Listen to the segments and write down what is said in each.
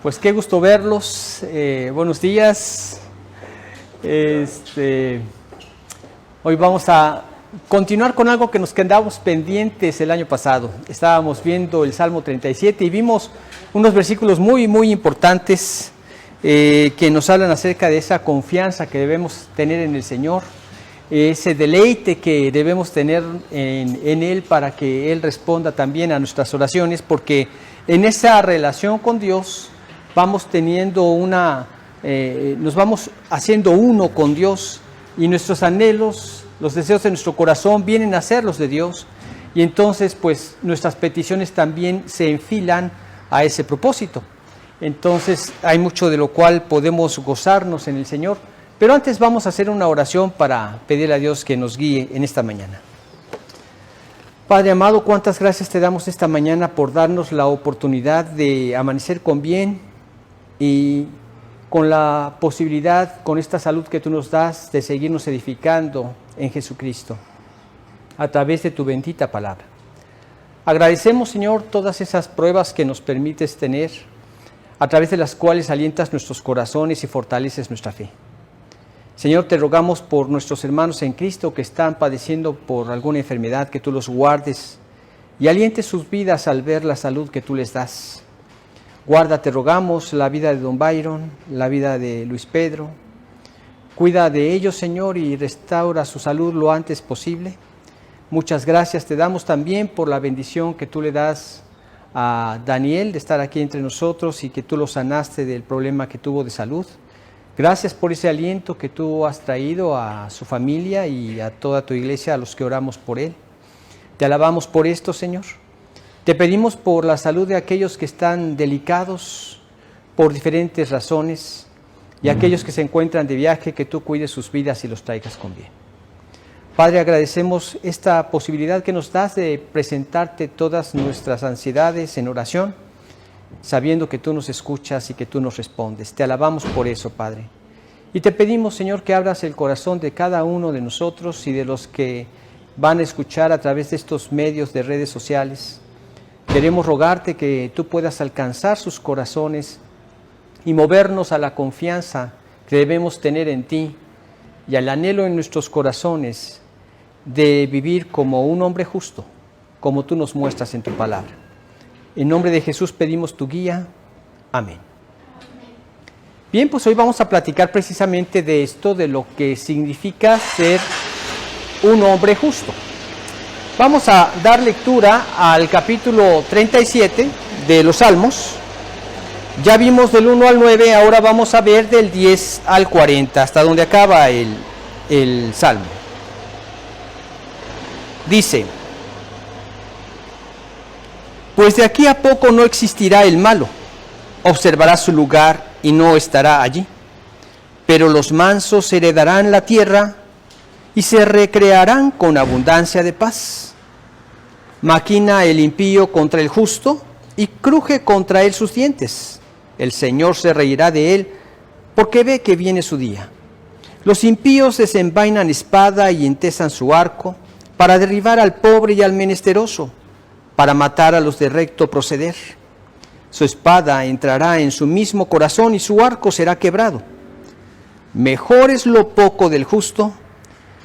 Pues qué gusto verlos. Buenos días. Hoy vamos a continuar con algo que nos quedamos pendientes el año pasado. Estábamos viendo el Salmo 37 y vimos unos versículos muy importantes que nos hablan acerca de esa confianza que debemos tener en el Señor, ese deleite que debemos tener en Él para que Él responda también a nuestras oraciones, porque en esa relación con Dios vamos teniendo nos vamos haciendo uno con Dios y nuestros anhelos, los deseos de nuestro corazón vienen a ser los de Dios y entonces pues nuestras peticiones también se enfilan a ese propósito. Entonces hay mucho de lo cual podemos gozarnos en el Señor, pero antes vamos a hacer una oración para pedirle a Dios que nos guíe en esta mañana. Padre amado, cuántas gracias te damos esta mañana por darnos la oportunidad de amanecer con bien y con la posibilidad, con esta salud que tú nos das, de seguirnos edificando en Jesucristo a través de tu bendita palabra. Agradecemos, Señor, todas esas pruebas que nos permites tener, a través de las cuales alientas nuestros corazones y fortaleces nuestra fe. Señor, te rogamos por nuestros hermanos en Cristo que están padeciendo por alguna enfermedad, que tú los guardes y alientes sus vidas al ver la salud que tú les das. Guarda, te rogamos, la vida de don Byron, la vida de Luis Pedro. Cuida de ellos, Señor, y restaura su salud lo antes posible. Muchas gracias te damos también por la bendición que tú le das a Daniel de estar aquí entre nosotros y que tú lo sanaste del problema que tuvo de salud. Gracias por ese aliento que tú has traído a su familia y a toda tu iglesia, a los que oramos por él. Te alabamos por esto, Señor. Te pedimos por la salud de aquellos que están delicados por diferentes razones y aquellos que se encuentran de viaje, que tú cuides sus vidas y los traigas con bien. Padre, agradecemos esta posibilidad que nos das de presentarte todas nuestras ansiedades en oración, sabiendo que tú nos escuchas y que tú nos respondes. Te alabamos por eso, Padre. Y te pedimos, Señor, que abras el corazón de cada uno de nosotros y de los que van a escuchar a través de estos medios de redes sociales. Queremos rogarte que tú puedas alcanzar sus corazones y movernos a la confianza que debemos tener en ti y al anhelo en nuestros corazones de vivir como un hombre justo, como tú nos muestras en tu palabra. En nombre de Jesús pedimos tu guía. Amén. Bien, pues hoy vamos a platicar precisamente de esto, de lo que significa ser un hombre justo. Vamos a dar lectura al capítulo 37 de los Salmos. Ya vimos del 1 al 9, ahora vamos a ver del 10 al 40, hasta donde acaba el Salmo. Dice: pues de aquí a poco no existirá el malo, observará su lugar y no estará allí. Pero los mansos heredarán la tierra y se recrearán con abundancia de paz. Maquina el impío contra el justo y cruje contra él sus dientes. El Señor se reirá de él porque ve que viene su día. Los impíos desenvainan espada y entesan su arco para derribar al pobre y al menesteroso, para matar a los de recto proceder. Su espada entrará en su mismo corazón y su arco será quebrado. Mejor es lo poco del justo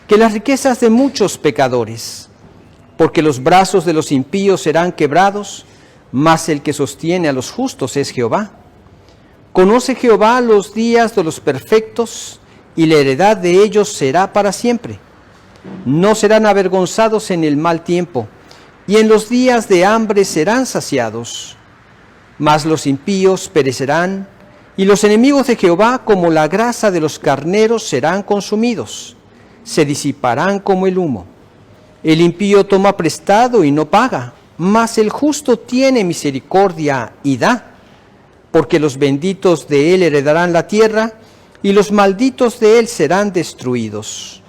que las riquezas de muchos pecadores, porque los brazos de los impíos serán quebrados, mas el que sostiene a los justos es Jehová. Conoce Jehová los días de los perfectos, y la heredad de ellos será para siempre. No serán avergonzados en el mal tiempo, y en los días de hambre serán saciados. Mas los impíos perecerán, y los enemigos de Jehová, como la grasa de los carneros, serán consumidos. Se disiparán como el humo. El impío toma prestado y no paga, mas el justo tiene misericordia y da. Porque los benditos de él heredarán la tierra, y los malditos de él serán destruidos.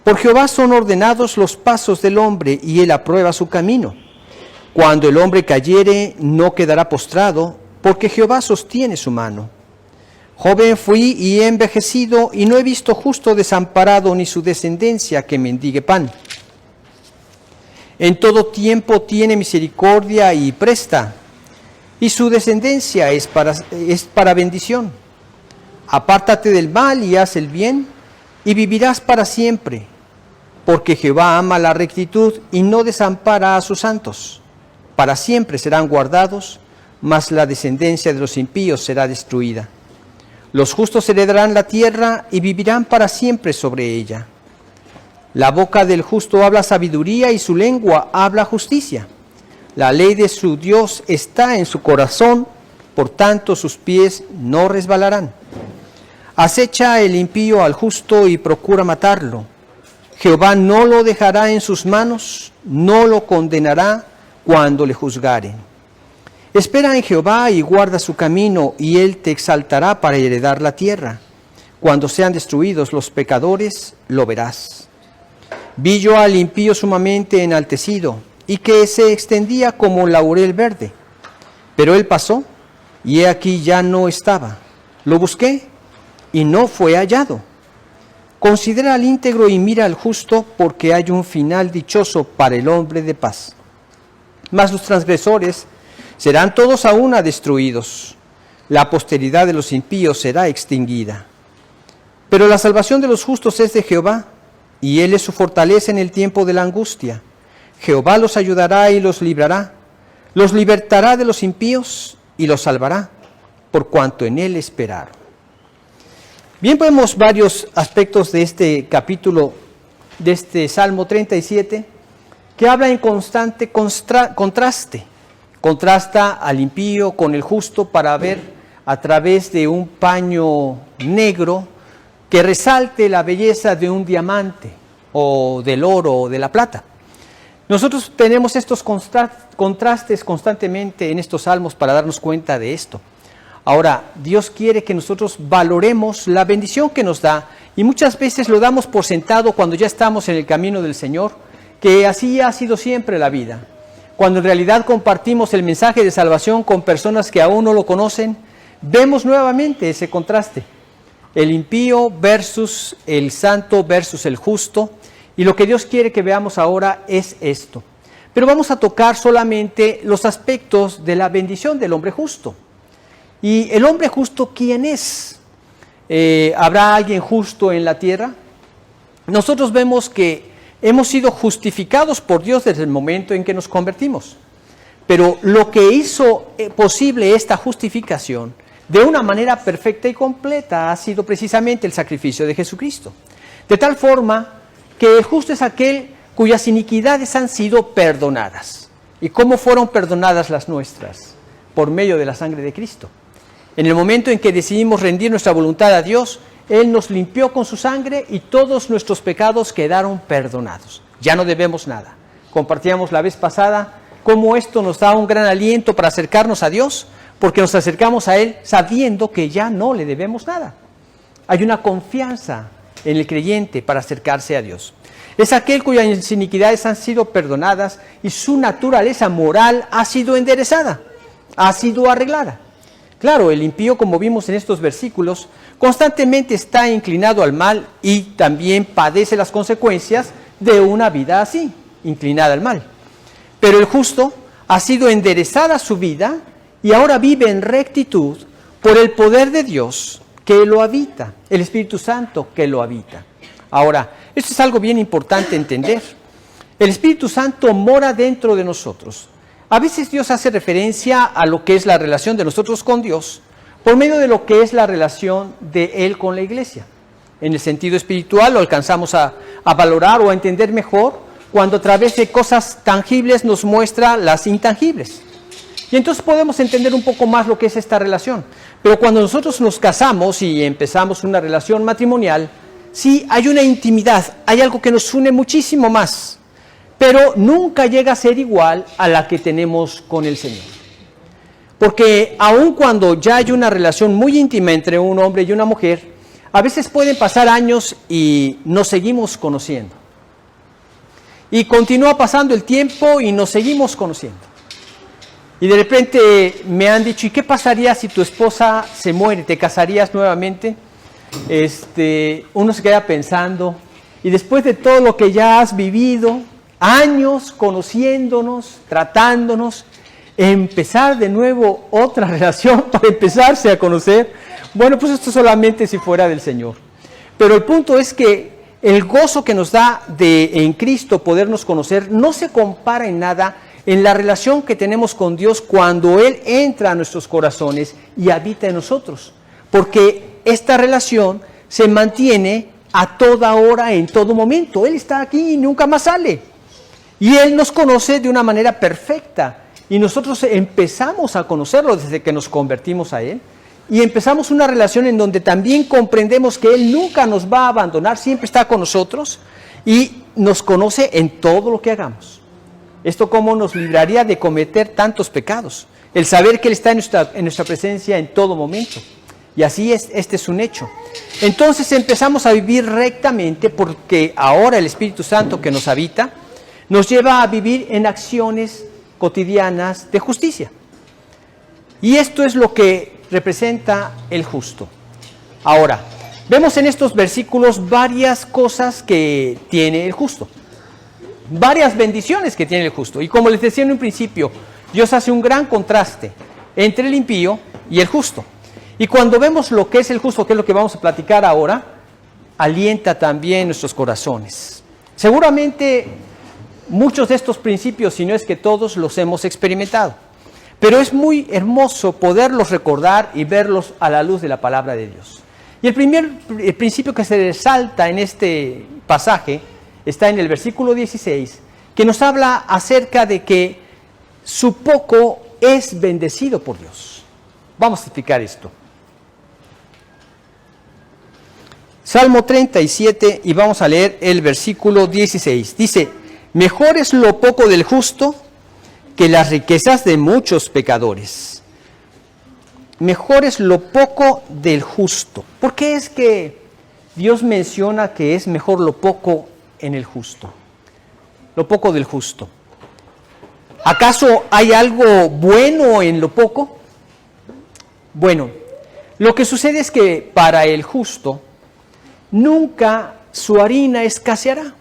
Por Jehová son ordenados los pasos del hombre, y él aprueba su camino. Cuando el hombre cayere, no quedará postrado, porque Jehová sostiene su mano. Joven fui y he envejecido, y no he visto justo desamparado, ni su descendencia que mendigue pan. En todo tiempo tiene misericordia y presta, y su descendencia es para bendición. Apártate del mal y haz el bien, y vivirás para siempre, porque Jehová ama la rectitud y no desampara a sus santos. Para siempre serán guardados, mas la descendencia de los impíos será destruida. Los justos heredarán la tierra y vivirán para siempre sobre ella. La boca del justo habla sabiduría y su lengua habla justicia. La ley de su Dios está en su corazón, por tanto sus pies no resbalarán. Acecha el impío al justo y procura matarlo. Jehová no lo dejará en sus manos, no lo condenará cuando le juzgaren. Espera en Jehová y guarda su camino, y él te exaltará para heredar la tierra. Cuando sean destruidos los pecadores, lo verás. Vi yo al impío sumamente enaltecido, y que se extendía como laurel verde. Pero él pasó, y he aquí ya no estaba. Lo busqué, y no fue hallado. Considera al íntegro y mira al justo, porque hay un final dichoso para el hombre de paz. Mas los transgresores serán todos a una destruidos. La posteridad de los impíos será extinguida. Pero la salvación de los justos es de Jehová, y él es su fortaleza en el tiempo de la angustia. Jehová los ayudará y los librará. Los libertará de los impíos y los salvará, por cuanto en él esperaron. Bien, vemos varios aspectos de este capítulo, de este Salmo 37, que habla en constante contraste. Contrasta al impío con el justo para ver a través de un paño negro que resalte la belleza de un diamante o del oro o de la plata. Nosotros tenemos estos contrastes constantemente en estos salmos para darnos cuenta de esto. Ahora, Dios quiere que nosotros valoremos la bendición que nos da, y muchas veces lo damos por sentado cuando ya estamos en el camino del Señor, que así ha sido siempre la vida. Cuando en realidad compartimos el mensaje de salvación con personas que aún no lo conocen, vemos nuevamente ese contraste. El impío versus el santo versus el justo, y lo que Dios quiere que veamos ahora es esto. Pero vamos a tocar solamente los aspectos de la bendición del hombre justo. ¿Y el hombre justo quién es? ¿Habrá alguien justo en la tierra? Nosotros vemos que hemos sido justificados por Dios desde el momento en que nos convertimos. Pero lo que hizo posible esta justificación de una manera perfecta y completa ha sido precisamente el sacrificio de Jesucristo. De tal forma que el justo es aquel cuyas iniquidades han sido perdonadas. ¿Y cómo fueron perdonadas las nuestras? Por medio de la sangre de Cristo. En el momento en que decidimos rendir nuestra voluntad a Dios, Él nos limpió con su sangre y todos nuestros pecados quedaron perdonados. Ya no debemos nada. Compartíamos la vez pasada cómo esto nos da un gran aliento para acercarnos a Dios, porque nos acercamos a Él sabiendo que ya no le debemos nada. Hay una confianza en el creyente para acercarse a Dios. Es aquel cuyas iniquidades han sido perdonadas y su naturaleza moral ha sido enderezada, ha sido arreglada. Claro, el impío, como vimos en estos versículos, constantemente está inclinado al mal y también padece las consecuencias de una vida así, inclinada al mal. Pero el justo ha sido enderezada su vida y ahora vive en rectitud por el poder de Dios que lo habita, el Espíritu Santo que lo habita. Ahora, esto es algo bien importante entender. El Espíritu Santo mora dentro de nosotros. A veces Dios hace referencia a lo que es la relación de nosotros con Dios por medio de lo que es la relación de Él con la iglesia. En el sentido espiritual lo alcanzamos a valorar o a entender mejor cuando a través de cosas tangibles nos muestra las intangibles. Y entonces podemos entender un poco más lo que es esta relación. Pero cuando nosotros nos casamos y empezamos una relación matrimonial, sí hay una intimidad, hay algo que nos une muchísimo más, pero nunca llega a ser igual a la que tenemos con el Señor. Porque aun cuando ya hay una relación muy íntima entre un hombre y una mujer, a veces pueden pasar años y nos seguimos conociendo. Y continúa pasando el tiempo y nos seguimos conociendo. Y de repente me han dicho, ¿y qué pasaría si tu esposa se muere? ¿Te casarías nuevamente? Uno se queda pensando, y después de todo lo que ya has vivido, años conociéndonos, tratándonos, empezar de nuevo otra relación para empezarse a conocer. Bueno, pues esto solamente si fuera del Señor. Pero el punto es que el gozo que nos da de en Cristo podernos conocer no se compara en nada en la relación que tenemos con Dios cuando Él entra a nuestros corazones y habita en nosotros. Porque esta relación se mantiene a toda hora, en todo momento. Él está aquí y nunca más sale. Y Él nos conoce de una manera perfecta. Y nosotros empezamos a conocerlo desde que nos convertimos a Él. Y empezamos una relación en donde también comprendemos que Él nunca nos va a abandonar, siempre está con nosotros y nos conoce en todo lo que hagamos. Esto cómo nos libraría de cometer tantos pecados. El saber que Él está en nuestra presencia en todo momento. Y así es, este es un hecho. Entonces empezamos a vivir rectamente porque ahora el Espíritu Santo que nos habita nos lleva a vivir en acciones cotidianas de justicia. Y esto es lo que representa el justo. Ahora, vemos en estos versículos varias cosas que tiene el justo. Varias bendiciones que tiene el justo. Y como les decía en un principio, Dios hace un gran contraste entre el impío y el justo. Y cuando vemos lo que es el justo, que es lo que vamos a platicar ahora, alienta también nuestros corazones. Seguramente muchos de estos principios, si no es que todos, los hemos experimentado. Pero es muy hermoso poderlos recordar y verlos a la luz de la palabra de Dios. Y el principio que se resalta en este pasaje está en el versículo 16, que nos habla acerca de que su poco es bendecido por Dios. Vamos a explicar esto. Salmo 37 y vamos a leer el versículo 16. Dice, mejor es lo poco del justo que las riquezas de muchos pecadores. Mejor es lo poco del justo. ¿Por qué es que Dios menciona que es mejor lo poco en el justo? Lo poco del justo. ¿Acaso hay algo bueno en lo poco? Bueno, lo que sucede es que para el justo nunca su harina escaseará.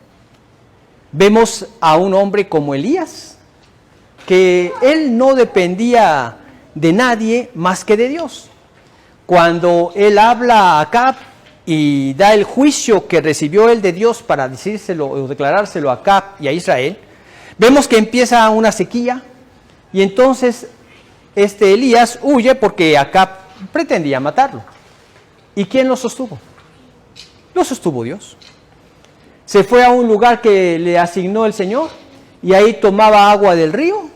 Vemos a un hombre como Elías, que él no dependía de nadie más que de Dios. Cuando él habla a Acab y da el juicio que recibió él de Dios para decírselo o declarárselo a Acab y a Israel, vemos que empieza una sequía y entonces Elías huye porque Acab pretendía matarlo. ¿Y quién lo sostuvo? Lo sostuvo Dios. Se fue a un lugar que le asignó el Señor y ahí tomaba agua del río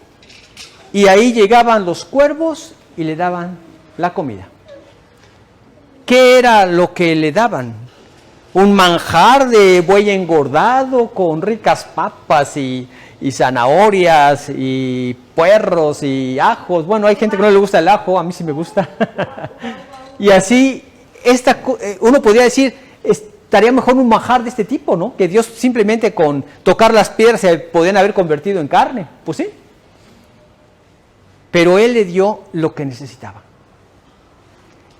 y ahí llegaban los cuervos y le daban la comida. ¿Qué era lo que le daban? Un manjar de buey engordado con ricas papas y zanahorias y puerros y ajos. Bueno, hay gente que no le gusta el ajo, a mí sí me gusta. Y así, uno podría decir, estaría mejor un manjar de este tipo, ¿no? Que Dios simplemente con tocar las piedras se podían haber convertido en carne. Pues sí. Pero Él le dio lo que necesitaba.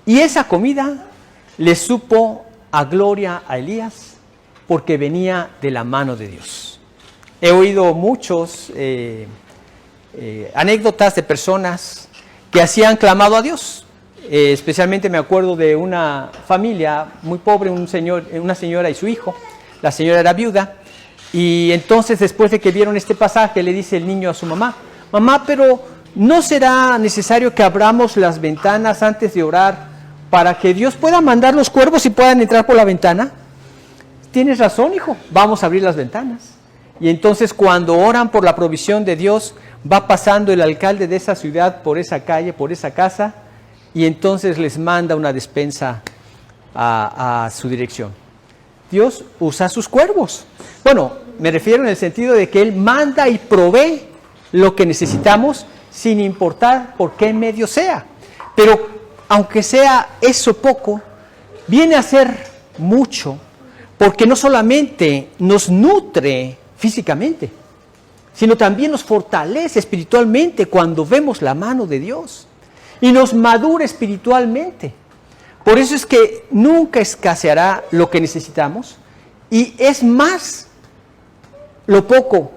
Y esa comida le supo a gloria a Elías porque venía de la mano de Dios. He oído muchos anécdotas de personas que así han clamado a Dios. Especialmente me acuerdo de una familia muy pobre, una señora y su hijo. La señora era viuda y entonces después de que vieron este pasaje le dice el niño a su mamá, mamá, pero ¿no será necesario que abramos las ventanas antes de orar para que Dios pueda mandar los cuervos y puedan entrar por la ventana? Tienes razón, hijo, vamos a abrir las ventanas. Y entonces cuando oran por la provisión de Dios, va pasando el alcalde de esa ciudad por esa calle, por esa casa, y entonces les manda una despensa a su dirección. Dios usa sus cuervos. Bueno, me refiero en el sentido de que Él manda y provee lo que necesitamos sin importar por qué medio sea. Pero aunque sea eso poco, viene a ser mucho, porque no solamente nos nutre físicamente, sino también nos fortalece espiritualmente cuando vemos la mano de Dios y nos madura espiritualmente. Por eso es que nunca escaseará lo que necesitamos y es más lo poco,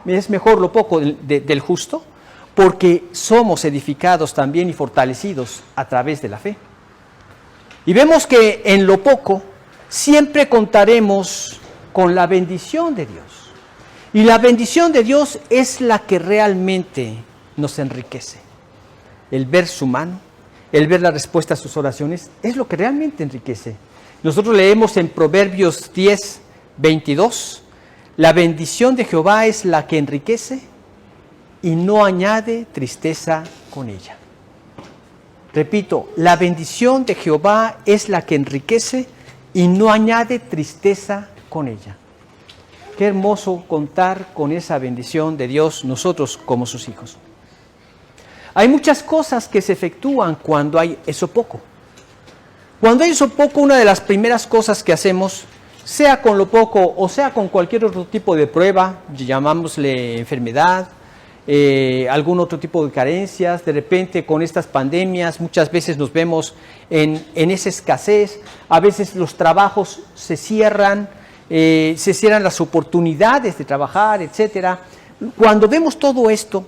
es mejor lo poco del justo, porque somos edificados también y fortalecidos a través de la fe. Y vemos que en lo poco siempre contaremos con la bendición de Dios. Y la bendición de Dios es la que realmente nos enriquece. El ver su mano, el ver la respuesta a sus oraciones, es lo que realmente enriquece. Nosotros leemos en Proverbios 10, 22, la bendición de Jehová es la que enriquece y no añade tristeza con ella. Repito, la bendición de Jehová es la que enriquece y no añade tristeza con ella. Qué hermoso contar con esa bendición de Dios nosotros como sus hijos. Hay muchas cosas que se efectúan cuando hay eso poco. Cuando hay eso poco, una de las primeras cosas que hacemos, sea con lo poco o sea con cualquier otro tipo de prueba, llamámosle enfermedad, algún otro tipo de carencias, de repente con estas pandemias muchas veces nos vemos en esa escasez, a veces los trabajos se cierran las oportunidades de trabajar, etcétera. Cuando vemos todo esto,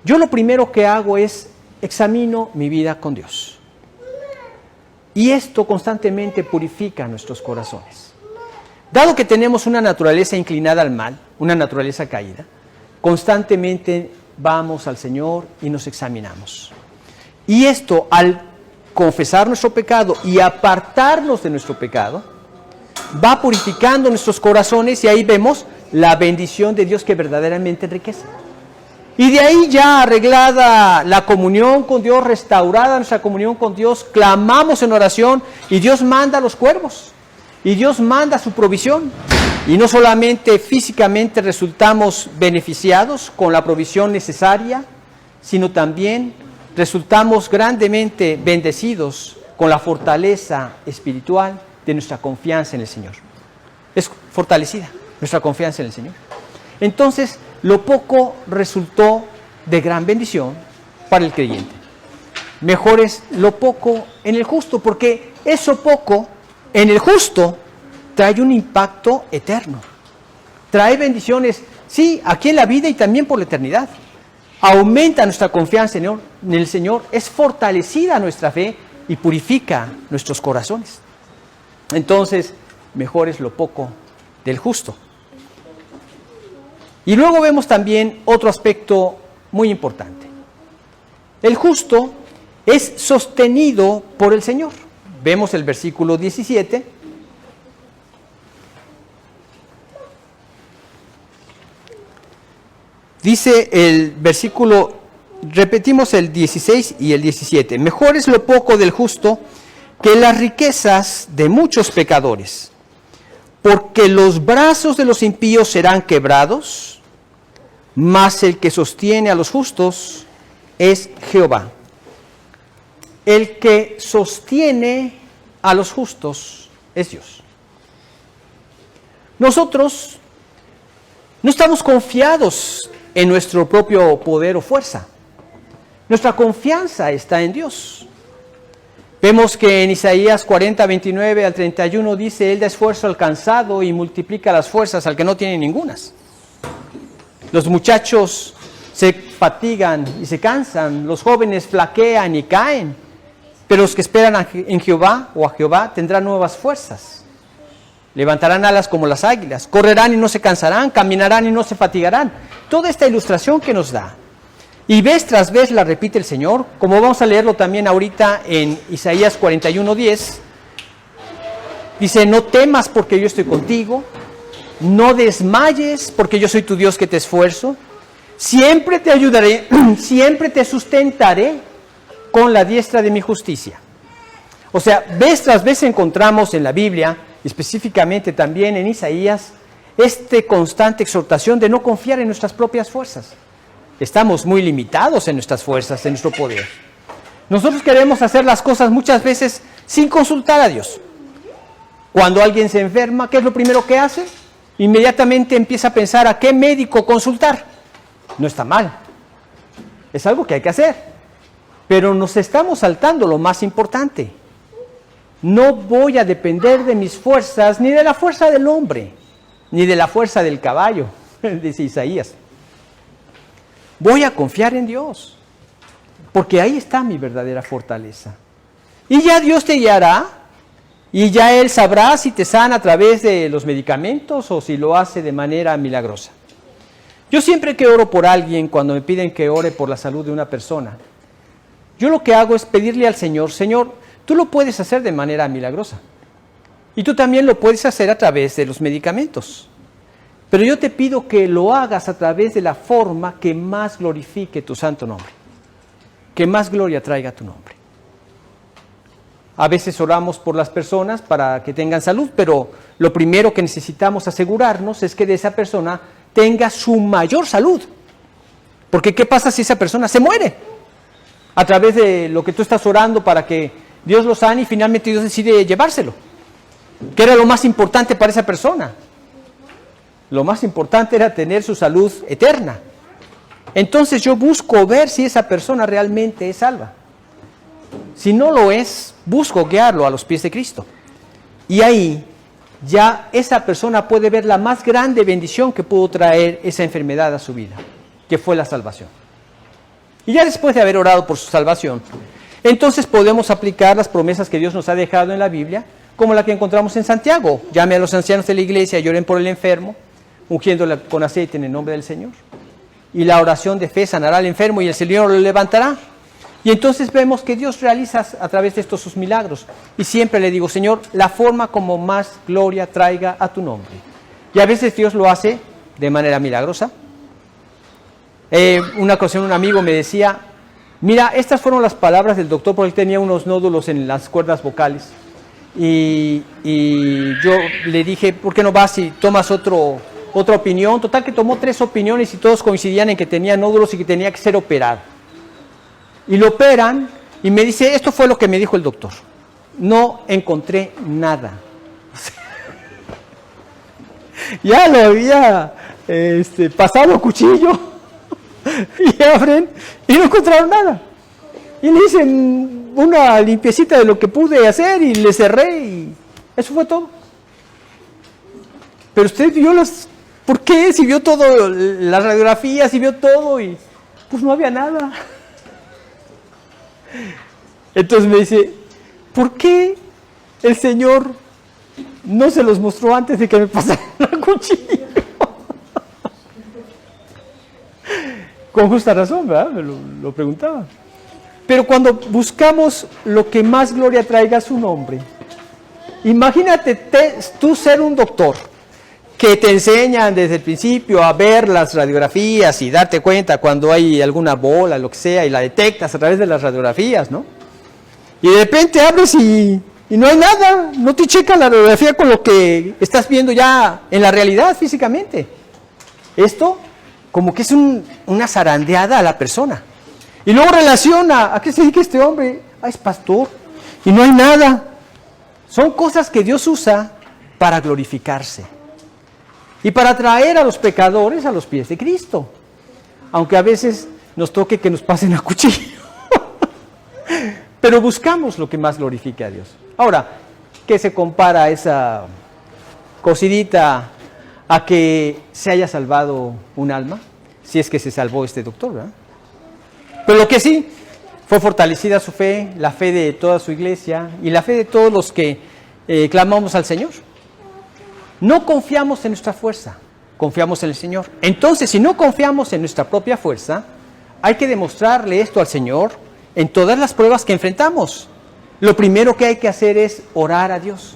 yo lo primero que hago es examino mi vida con Dios. Y esto constantemente purifica nuestros corazones. Dado que tenemos una naturaleza inclinada al mal, una naturaleza caída, constantemente vamos al Señor y nos examinamos. Y esto, al confesar nuestro pecado y apartarnos de nuestro pecado, va purificando nuestros corazones y ahí vemos la bendición de Dios que verdaderamente enriquece. Y de ahí ya arreglada la comunión con Dios, restaurada nuestra comunión con Dios, clamamos en oración y Dios manda los cuervos. Y Dios manda su provisión. Y no solamente físicamente resultamos beneficiados con la provisión necesaria, sino también resultamos grandemente bendecidos con la fortaleza espiritual de nuestra confianza en el Señor. Es fortalecida nuestra confianza en el Señor. Entonces, lo poco resultó de gran bendición para el creyente. Mejor es lo poco en el justo, porque eso poco en el justo trae un impacto eterno. Trae bendiciones, sí, aquí en la vida y también por la eternidad. Aumenta nuestra confianza en el Señor, es fortalecida nuestra fe y purifica nuestros corazones. Entonces, mejor es lo poco del justo. Y luego vemos también otro aspecto muy importante. El justo es sostenido por el Señor. Vemos el versículo 17. Dice el versículo, repetimos el 16 y el 17. Mejor es lo poco del justo que las riquezas de muchos pecadores, porque los brazos de los impíos serán quebrados, mas el que sostiene a los justos es Jehová. El que sostiene a los justos es Dios. Nosotros no estamos confiados en nuestro propio poder o fuerza. Nuestra confianza está en Dios. Vemos que en Isaías 40, 29 al 31 dice, Él da esfuerzo al cansado y multiplica las fuerzas al que no tiene ningunas. Los muchachos se fatigan y se cansan, los jóvenes flaquean y caen, pero los que esperan en Jehová o a Jehová tendrán nuevas fuerzas. Levantarán alas como las águilas, correrán y no se cansarán, caminarán y no se fatigarán. Toda esta ilustración que nos da, y vez tras vez la repite el Señor, como vamos a leerlo también ahorita en Isaías 41:10, dice, no temas porque yo estoy contigo, no desmayes porque yo soy tu Dios que te esfuerzo, siempre te ayudaré, siempre te sustentaré con la diestra de mi justicia. O sea, vez tras vez encontramos en la Biblia, específicamente también en Isaías, constante exhortación de no confiar en nuestras propias fuerzas. Estamos muy limitados en nuestras fuerzas, en nuestro poder. Nosotros queremos hacer las cosas muchas veces sin consultar a Dios. Cuando alguien se enferma, ¿qué es lo primero que hace? Inmediatamente empieza a pensar a qué médico consultar. No está mal. Es algo que hay que hacer. Pero nos estamos saltando lo más importante. No voy a depender de mis fuerzas, ni de la fuerza del hombre, ni de la fuerza del caballo, dice Isaías. voy a confiar en Dios, porque ahí está mi verdadera fortaleza. Y ya Dios te guiará, y ya Él sabrá si te sana a través de los medicamentos o si lo hace de manera milagrosa. Yo siempre que oro por alguien, cuando me piden que ore por la salud de una persona, yo lo que hago es pedirle al Señor, Señor, tú lo puedes hacer de manera milagrosa. Y tú también lo puedes hacer a través de los medicamentos. Pero yo te pido que lo hagas a través de la forma que más glorifique tu santo nombre, que más gloria traiga a tu nombre. A veces oramos por las personas para que tengan salud, pero lo primero que necesitamos asegurarnos es que de esa persona tenga su mayor salud. Porque ¿qué pasa si esa persona se muere? A través de lo que tú estás orando para que Dios lo sane y finalmente Dios decide llevárselo. ¿Qué era lo más importante para esa persona? Lo más importante era tener su salud eterna. Entonces yo busco ver si esa persona realmente es salva. Si no lo es, busco guiarlo a los pies de Cristo. Y ahí ya esa persona puede ver la más grande bendición que pudo traer esa enfermedad a su vida, que fue la salvación. Y ya después de haber orado por su salvación, entonces podemos aplicar las promesas que Dios nos ha dejado en la Biblia, como la que encontramos en Santiago. Llame a los ancianos de la iglesia y oren por el enfermo, ungiéndole con aceite en el nombre del Señor. Y la oración de fe sanará al enfermo y el Señor lo levantará. Y entonces vemos que Dios realiza a través de estos sus milagros. Y siempre le digo, Señor, la forma como más gloria traiga a tu nombre. Y a veces Dios lo hace de manera milagrosa. Una ocasión un amigo me decía, mira, estas fueron las palabras del doctor porque él tenía unos nódulos en las cuerdas vocales. Y yo le dije, ¿por qué no vas y tomas otra opinión? Total que tomó 3 opiniones y todos coincidían en que tenía nódulos y que tenía que ser operado. Y lo operan y me dice, esto fue lo que me dijo el doctor. No encontré nada. Ya lo había pasado cuchillo y abren y no encontraron nada. Y le dicen una limpiecita de lo que pude hacer y le cerré y eso fue todo. Pero usted vio ¿por qué? Si vio todo, las radiografías, si vio todo y pues no había nada. Entonces me dice, ¿por qué el Señor no se los mostró antes de que me pasara el cuchillo? Con justa razón, ¿verdad? Me lo preguntaba. Pero cuando buscamos lo que más gloria traiga a su nombre, imagínate tú ser un doctor que te enseñan desde el principio a ver las radiografías y darte cuenta cuando hay alguna bola, lo que sea, y la detectas a través de las radiografías, ¿no? Y de repente abres y no hay nada, no te checa la radiografía con lo que estás viendo ya en la realidad físicamente. Esto como que es una zarandeada a la persona. Y luego relaciona, ¿a qué se dedica este hombre? Ah, es pastor, y no hay nada. Son cosas que Dios usa para glorificarse. Y para traer a los pecadores a los pies de Cristo. Aunque a veces nos toque que nos pasen a cuchillo. Pero buscamos lo que más glorifique a Dios. Ahora, ¿qué se compara esa cosidita a que se haya salvado un alma? Si es que se salvó este doctor, ¿verdad? Pero lo que sí, fue fortalecida su fe, la fe de toda su iglesia y la fe de todos los que clamamos al Señor. No confiamos en nuestra fuerza, confiamos en el Señor. Entonces, si no confiamos en nuestra propia fuerza, hay que demostrarle esto al Señor en todas las pruebas que enfrentamos. Lo primero que hay que hacer es orar a Dios.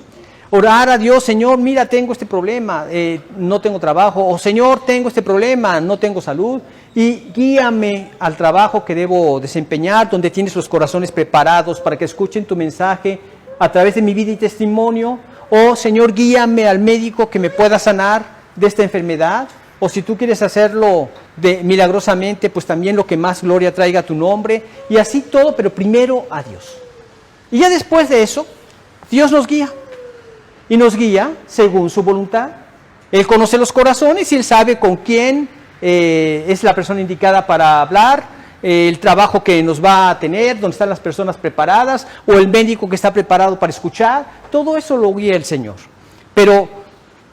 Orar a Dios, Señor, mira, tengo este problema, no tengo trabajo. O Señor, tengo este problema, no tengo salud. Y guíame al trabajo que debo desempeñar, donde tienes los corazones preparados para que escuchen tu mensaje a través de mi vida y testimonio. O Señor, guíame al médico que me pueda sanar de esta enfermedad. O si tú quieres hacerlo milagrosamente, pues también lo que más gloria traiga a tu nombre. Y así todo, pero primero a Dios. Y ya después de eso, Dios nos guía. Y nos guía según su voluntad. Él conoce los corazones y Él sabe con quién es la persona indicada para hablar, el trabajo que nos va a tener, dónde están las personas preparadas, o el médico que está preparado para escuchar. Todo eso lo guía el Señor. Pero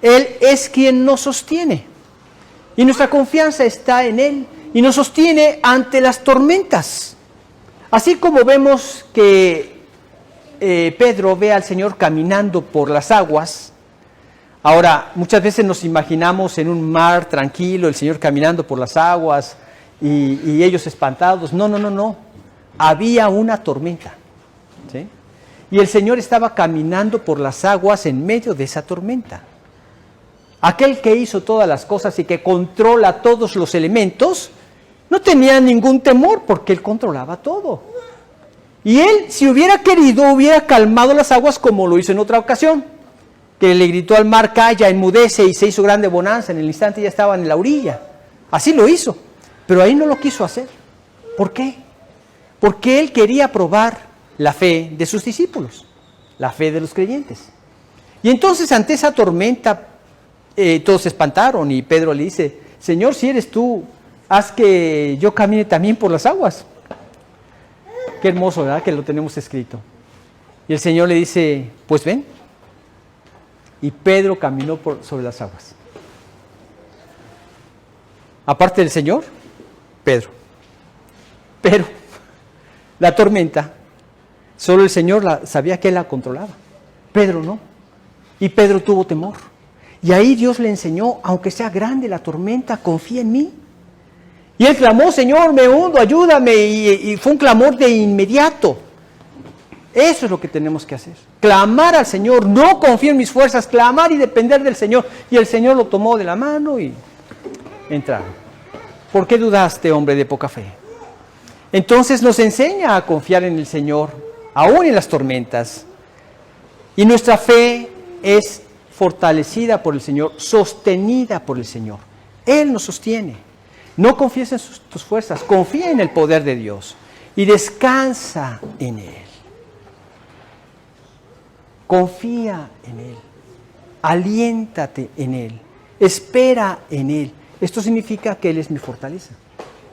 Él es quien nos sostiene. Y nuestra confianza está en Él. y nos sostiene ante las tormentas. Así como vemos que Pedro ve al Señor caminando por las aguas. Ahora, muchas veces nos imaginamos en un mar tranquilo, el Señor caminando por las aguas y ellos espantados. No. Había una tormenta, ¿sí? Y el Señor estaba caminando por las aguas en medio de esa tormenta. Aquel que hizo todas las cosas y que controla todos los elementos, no tenía ningún temor porque Él controlaba todo. Y Él, si hubiera querido, hubiera calmado las aguas como lo hizo en otra ocasión, que le gritó al mar, calla, enmudece, y se hizo grande bonanza. En el instante ya estaban en la orilla. Así lo hizo, pero ahí no lo quiso hacer. ¿Por qué? Porque Él quería probar la fe de sus discípulos, la fe de los creyentes. Y entonces ante esa tormenta todos se espantaron y Pedro le dice, Señor, si eres tú, haz que yo camine también por las aguas. Qué hermoso, ¿verdad? Que lo tenemos escrito. Y el Señor le dice, pues ven. Y Pedro caminó sobre las aguas. Aparte del Señor, Pedro. Pero la tormenta, solo el Señor sabía que Él la controlaba. Pedro no. Y Pedro tuvo temor. Y ahí Dios le enseñó, aunque sea grande la tormenta, confía en mí. Y él clamó, Señor, me hundo, ayúdame. Y fue un clamor de inmediato. Eso es lo que tenemos que hacer. Clamar al Señor, no confío en mis fuerzas, clamar y depender del Señor. Y el Señor lo tomó de la mano y entraron. ¿Por qué dudaste, hombre de poca fe? Entonces nos enseña a confiar en el Señor, aún en las tormentas. Y nuestra fe es fortalecida por el Señor, sostenida por el Señor. Él nos sostiene. No confíes en tus fuerzas, confía en el poder de Dios y descansa en Él. Confía en Él, aliéntate en Él, espera en Él. Esto significa que Él es mi fortaleza.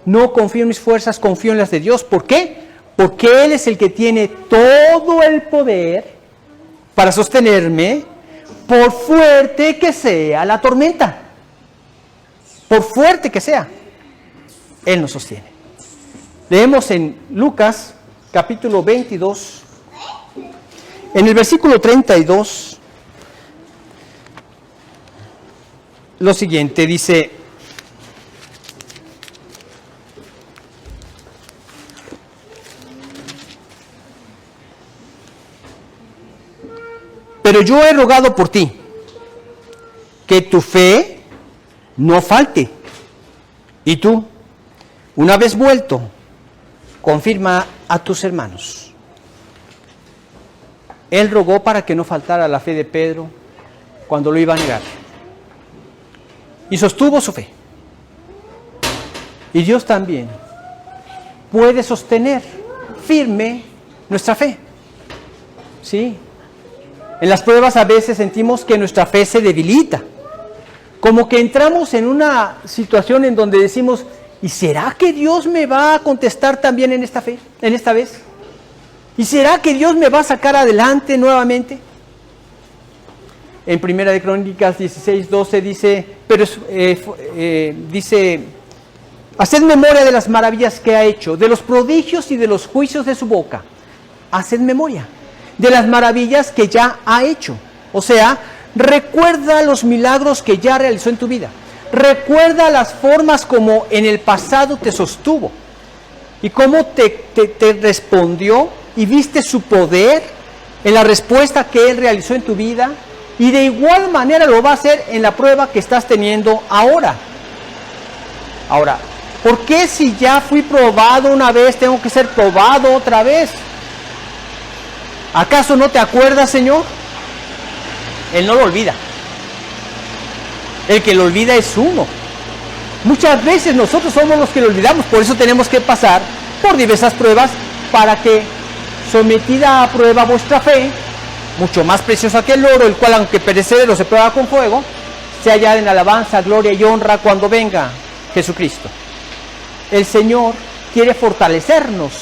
No confío en mis fuerzas, confío en las de Dios. ¿Por qué? Porque Él es el que tiene todo el poder para sostenerme, por fuerte que sea la tormenta. Por fuerte que sea, Él nos sostiene. Leemos en Lucas, capítulo 22, en el versículo 32, lo siguiente, dice: pero yo he rogado por ti, que tu fe no falte. Y tú, una vez vuelto, confirma a tus hermanos. Él rogó para que no faltara la fe de Pedro cuando lo iba a negar. Y sostuvo su fe. Y Dios también puede sostener firme nuestra fe. ¿Sí? En las pruebas a veces sentimos que nuestra fe se debilita. Como que entramos en una situación en donde decimos, ¿y será que Dios me va a contestar también en esta vez? ¿Y será que Dios me va a sacar adelante nuevamente? En Primera de Crónicas 16:12 dice, haced memoria de las maravillas que ha hecho, de los prodigios y de los juicios de su boca. Haced memoria de las maravillas que ya ha hecho. O sea, recuerda los milagros que ya realizó en tu vida. Recuerda las formas como en el pasado te sostuvo y cómo te respondió y viste su poder en la respuesta que Él realizó en tu vida, y de igual manera lo va a hacer en la prueba que estás teniendo ahora. Ahora, ¿por qué si ya fui probado una vez tengo que ser probado otra vez? ¿Acaso no te acuerdas, Señor? Él no lo olvida. El que lo olvida es uno. Muchas veces nosotros somos los que lo olvidamos, por eso tenemos que pasar por diversas pruebas para que, sometida a prueba vuestra fe, mucho más preciosa que el oro, el cual aunque perecedero se prueba con fuego, se hallada en alabanza, gloria y honra cuando venga Jesucristo. El Señor quiere fortalecernos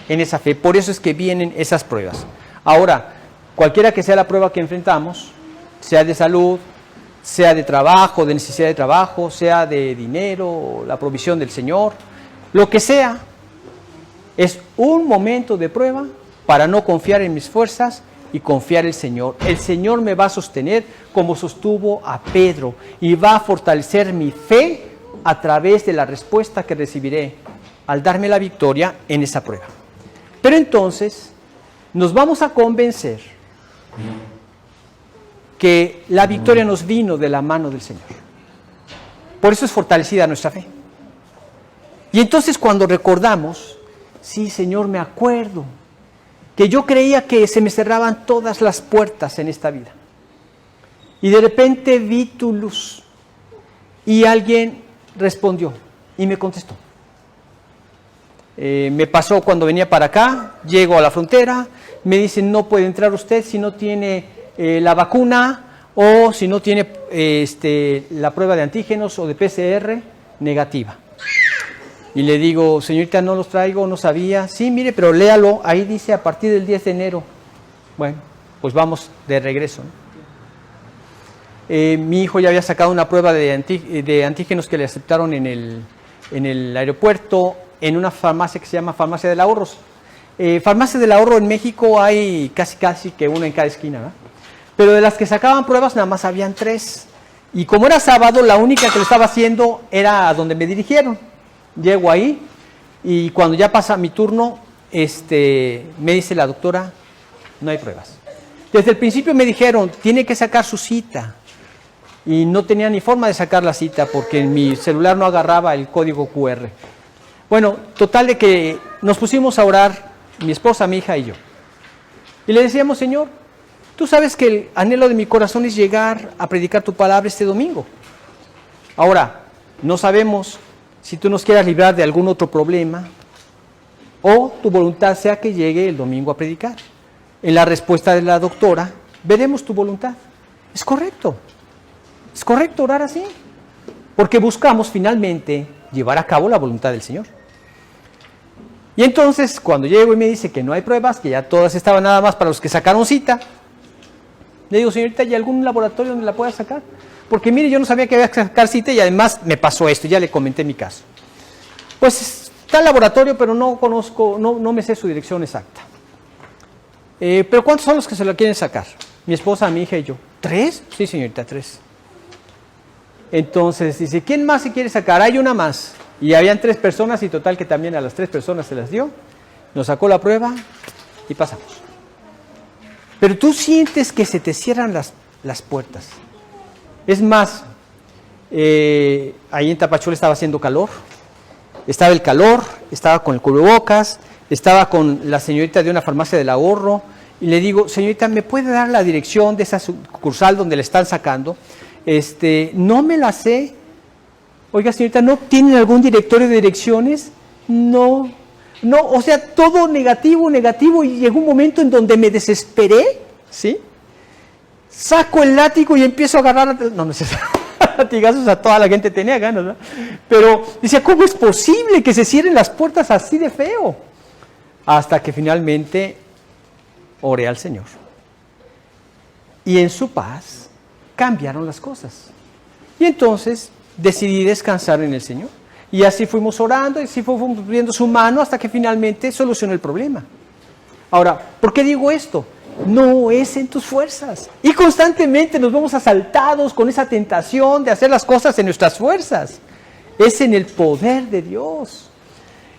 en esa fe, por eso es que vienen esas pruebas. Ahora, cualquiera que sea la prueba que enfrentamos, sea de salud, sea de trabajo, de necesidad de trabajo, sea de dinero, la provisión del Señor, lo que sea, es un momento de prueba para no confiar en mis fuerzas y confiar en el Señor. El Señor me va a sostener como sostuvo a Pedro y va a fortalecer mi fe a través de la respuesta que recibiré al darme la victoria en esa prueba. Pero entonces nos vamos a convencer que la victoria nos vino de la mano del Señor. Por eso es fortalecida nuestra fe. Y entonces cuando recordamos, sí, Señor, me acuerdo que yo creía que se me cerraban todas las puertas en esta vida. Y de repente vi tu luz. Y alguien respondió y me contestó. Me pasó cuando venía para acá, llego a la frontera, me dicen no puede entrar usted si no tiene la vacuna o si no tiene la prueba de antígenos o de PCR negativa. Y le digo, señorita, no los traigo, no sabía. Sí, mire, pero léalo, ahí dice a partir del 10 de enero. Bueno, pues vamos de regreso, ¿no? Mi hijo ya había sacado una prueba de antígenos que le aceptaron en el aeropuerto, en una farmacia que se llama Farmacia del Ahorro. Farmacias del Ahorro en México hay casi que una en cada esquina, ¿verdad? Pero de las que sacaban pruebas nada más habían 3. Y como era sábado, la única que lo estaba haciendo era a donde me dirigieron. Llego ahí y cuando ya pasa mi turno, me dice la doctora, no hay pruebas. Desde el principio me dijeron, tiene que sacar su cita. Y no tenía ni forma de sacar la cita porque en mi celular no agarraba el código QR. Bueno, total de que nos pusimos a orar, mi esposa, mi hija y yo. Y le decíamos, Señor, tú sabes que el anhelo de mi corazón es llegar a predicar tu palabra este domingo. Ahora, no sabemos si tú nos quieras librar de algún otro problema o tu voluntad sea que llegue el domingo a predicar. En la respuesta de la doctora, veremos tu voluntad. Es correcto orar así, porque buscamos finalmente llevar a cabo la voluntad del Señor. Y entonces, cuando llego y me dice que no hay pruebas, que ya todas estaban nada más para los que sacaron cita, le digo, señorita, ¿hay algún laboratorio donde la pueda sacar? Porque mire, yo no sabía que había que sacar cita y además me pasó esto, ya le comenté mi caso. Pues está el laboratorio, pero no conozco, no me sé su dirección exacta. ¿Pero cuántos son los que se lo quieren sacar? Mi esposa, mi hija y yo. ¿3? Sí, señorita, 3. Entonces dice, ¿quién más se quiere sacar? Hay una más. Y habían 3 personas y total que también a las 3 personas se las dio. Nos sacó la prueba y pasamos. Pero tú sientes que se te cierran las puertas. Es más, ahí en Tapachula estaba haciendo calor. Estaba el calor, estaba con el cubrebocas, estaba con la señorita de una farmacia del ahorro. Y le digo, señorita, ¿me puede dar la dirección de esa sucursal donde le están sacando? No me la sé. Oiga, señorita, ¿no tienen algún directorio de direcciones? No, o sea, todo negativo, y llegó un momento en donde me desesperé, ¿sí? Saco el látigo y empiezo a agarrar, no sé, latigazos a toda la gente, tenía ganas, ¿no? Pero decía, ¿cómo es posible que se cierren las puertas así de feo? Hasta que finalmente oré al Señor. Y en su paz cambiaron las cosas. Y entonces decidí descansar en el Señor. Y así fuimos orando, y así fuimos viendo su mano hasta que finalmente solucionó el problema. Ahora, ¿por qué digo esto? No es en tus fuerzas. Y constantemente nos vemos asaltados con esa tentación de hacer las cosas en nuestras fuerzas. Es en el poder de Dios.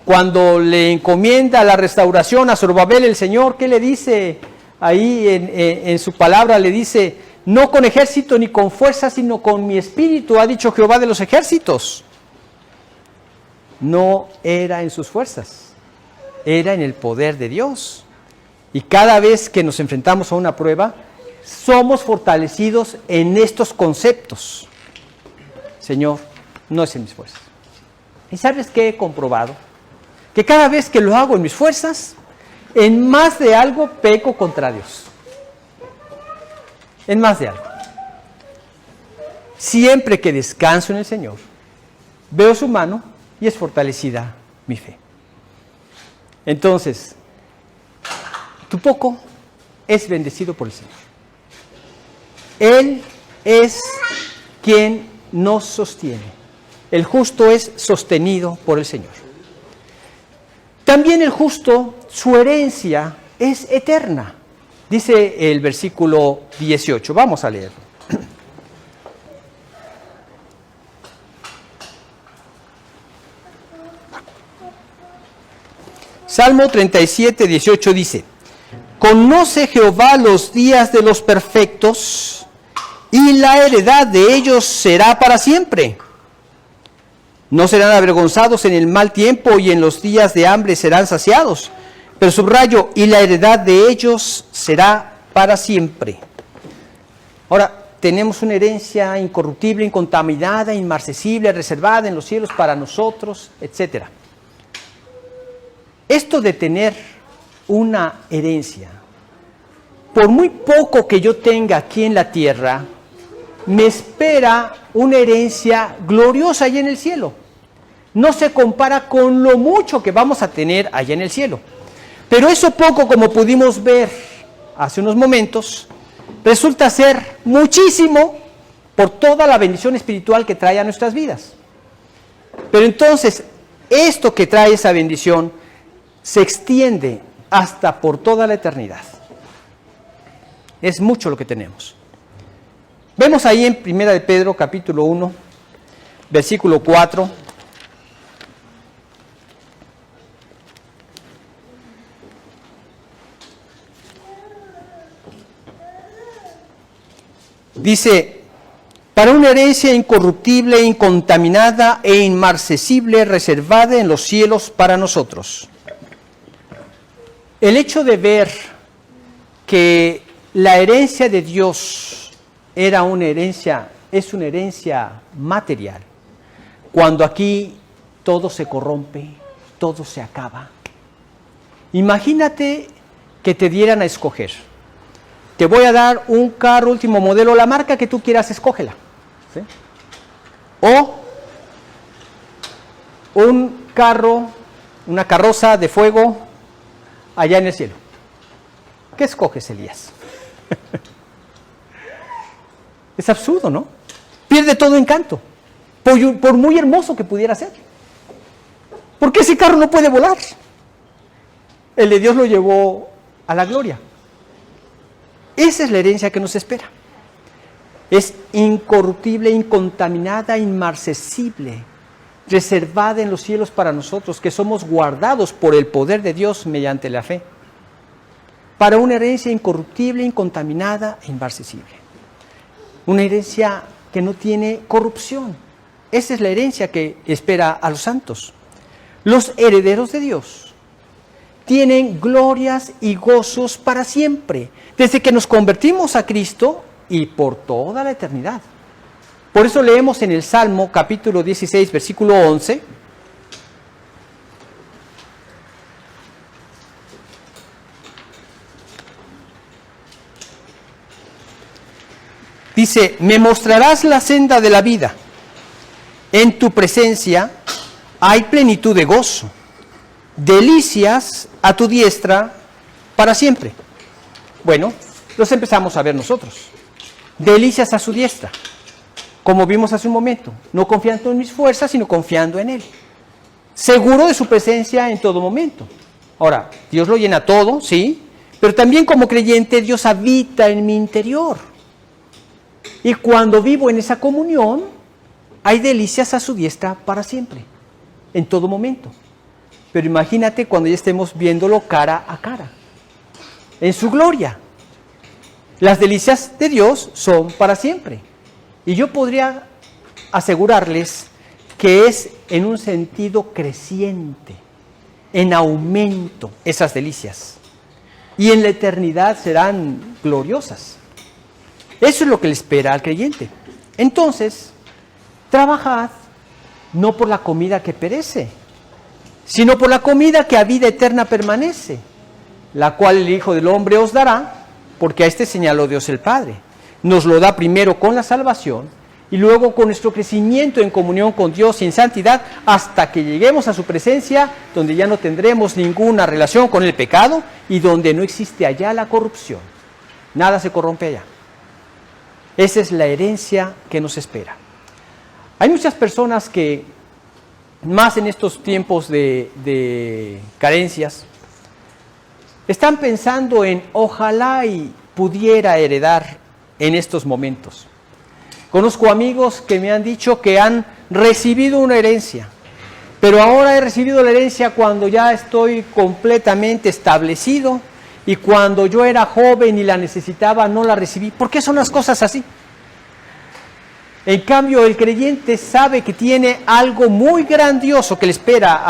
Cuando le encomienda la restauración a Zorobabel el Señor, ¿qué le dice? Ahí en su palabra le dice, no con ejército ni con fuerza, sino con mi espíritu, ha dicho Jehová de los ejércitos. No era en sus fuerzas, era en el poder de Dios. Y cada vez que nos enfrentamos a una prueba, somos fortalecidos en estos conceptos. Señor, no es en mis fuerzas. ¿Y sabes qué he comprobado? Que cada vez que lo hago en mis fuerzas, en más de algo peco contra Dios. En más de algo. Siempre que descanso en el Señor, veo su mano y es fortalecida mi fe. Entonces, tu poco es bendecido por el Señor. Él es quien nos sostiene. El justo es sostenido por el Señor. También el justo, su herencia es eterna. Dice el versículo 18. Vamos a leerlo. Salmo 37, 18 dice: conoce Jehová los días de los perfectos, y la heredad de ellos será para siempre. No serán avergonzados en el mal tiempo, y en los días de hambre serán saciados. Pero subrayo, y la heredad de ellos será para siempre. Ahora, tenemos una herencia incorruptible, incontaminada, inmarcesible, reservada en los cielos para nosotros, etc. Esto de tener una herencia, por muy poco que yo tenga aquí en la tierra, me espera una herencia gloriosa allá en el cielo. No se compara con lo mucho que vamos a tener allá en el cielo. Pero eso poco, como pudimos ver hace unos momentos, resulta ser muchísimo por toda la bendición espiritual que trae a nuestras vidas. Pero entonces, esto que trae esa bendición se extiende hasta por toda la eternidad. Es mucho lo que tenemos. Vemos ahí en 1 de Pedro, capítulo 1, versículo 4. Dice: para una herencia incorruptible, incontaminada e inmarcesible, reservada en los cielos para nosotros. El hecho de ver que la herencia de Dios era una herencia, es una herencia material, cuando aquí todo se corrompe, todo se acaba. Imagínate que te dieran a escoger: te voy a dar un carro último modelo, la marca que tú quieras, escógela, ¿sí? O un carro, una carroza de fuego allá en el cielo. ¿Qué escoges, Elías? Es absurdo, ¿no? Pierde todo encanto, por muy hermoso que pudiera ser. ¿Por qué ese carro no puede volar? El de Dios lo llevó a la gloria. Esa es la herencia que nos espera. Es incorruptible, incontaminada, inmarcesible, reservada en los cielos para nosotros, que somos guardados por el poder de Dios mediante la fe, para una herencia incorruptible, incontaminada e inmarcesible. Una herencia que no tiene corrupción. Esa es la herencia que espera a los santos. Los herederos de Dios tienen glorias y gozos para siempre, desde que nos convertimos a Cristo y por toda la eternidad. Por eso leemos en el Salmo capítulo 16, versículo 11. Dice: me mostrarás la senda de la vida. En tu presencia hay plenitud de gozo. Delicias a tu diestra para siempre. Bueno, los empezamos a ver nosotros. Delicias a su diestra. Como vimos hace un momento, no confiando en mis fuerzas, sino confiando en Él. Seguro de su presencia en todo momento. Ahora, Dios lo llena todo, sí, pero también como creyente Dios habita en mi interior. Y cuando vivo en esa comunión, hay delicias a su diestra para siempre, en todo momento. Pero imagínate cuando ya estemos viéndolo cara a cara, en su gloria. Las delicias de Dios son para siempre. Y yo podría asegurarles que es en un sentido creciente, en aumento, esas delicias. Y en la eternidad serán gloriosas. Eso es lo que le espera al creyente. Entonces, trabajad no por la comida que perece, sino por la comida que a vida eterna permanece, la cual el Hijo del Hombre os dará, porque a este señaló Dios el Padre. Nos lo da primero con la salvación y luego con nuestro crecimiento en comunión con Dios y en santidad, hasta que lleguemos a su presencia, donde ya no tendremos ninguna relación con el pecado y donde no existe allá la corrupción. Nada se corrompe allá. Esa es la herencia que nos espera. Hay muchas personas que, más en estos tiempos de carencias, están pensando en ojalá y pudiera heredar en estos momentos. Conozco amigos que me han dicho que han recibido una herencia, pero ahora he recibido la herencia cuando ya estoy completamente establecido y cuando yo era joven y la necesitaba no la recibí. ¿Por qué son las cosas así? En cambio, el creyente sabe que tiene algo muy grandioso que le espera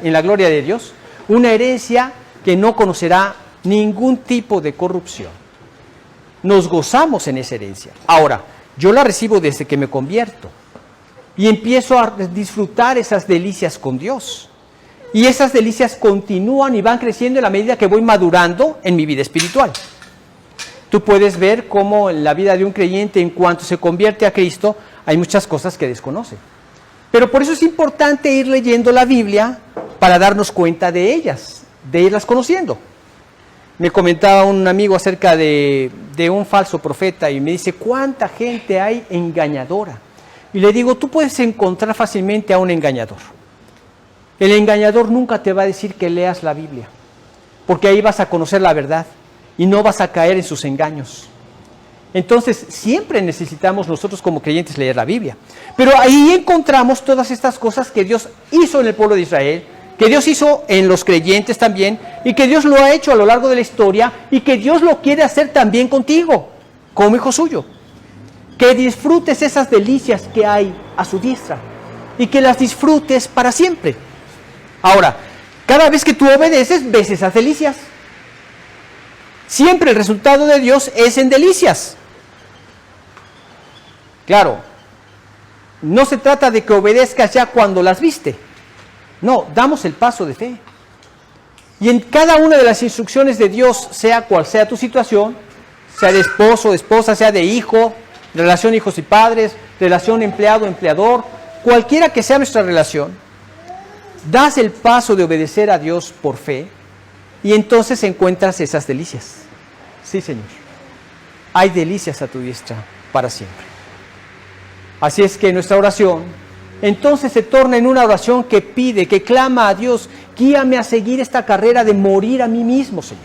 en la gloria de Dios, una herencia que no conocerá ningún tipo de corrupción. Nos gozamos en esa herencia. Ahora, yo la recibo desde que me convierto y empiezo a disfrutar esas delicias con Dios. Y esas delicias continúan y van creciendo en la medida que voy madurando en mi vida espiritual. Tú puedes ver cómo en la vida de un creyente, en cuanto se convierte a Cristo, hay muchas cosas que desconoce. Pero por eso es importante ir leyendo la Biblia para darnos cuenta de ellas, de irlas conociendo. Me comentaba un amigo acerca de un falso profeta y me dice, ¿cuánta gente hay engañadora? Y le digo, tú puedes encontrar fácilmente a un engañador. El engañador nunca te va a decir que leas la Biblia, porque ahí vas a conocer la verdad y no vas a caer en sus engaños. Entonces, siempre necesitamos nosotros como creyentes leer la Biblia. Pero ahí encontramos todas estas cosas que Dios hizo en el pueblo de Israel, que Dios hizo en los creyentes también, y que Dios lo ha hecho a lo largo de la historia, y que Dios lo quiere hacer también contigo, como hijo suyo. Que disfrutes esas delicias que hay a su diestra, y que las disfrutes para siempre. Ahora, cada vez que tú obedeces, ves esas delicias. Siempre el resultado de Dios es en delicias. Claro, no se trata de que obedezcas ya cuando las viste. No, damos el paso de fe. Y en cada una de las instrucciones de Dios, sea cual sea tu situación, sea de esposo, de esposa, sea de hijo, relación hijos y padres, relación empleado-empleador, cualquiera que sea nuestra relación, das el paso de obedecer a Dios por fe y entonces encuentras esas delicias. Sí, Señor. Hay delicias a tu diestra para siempre. Así es que nuestra oración entonces se torna en una oración que pide, que clama a Dios, guíame a seguir esta carrera de morir a mí mismo, Señor.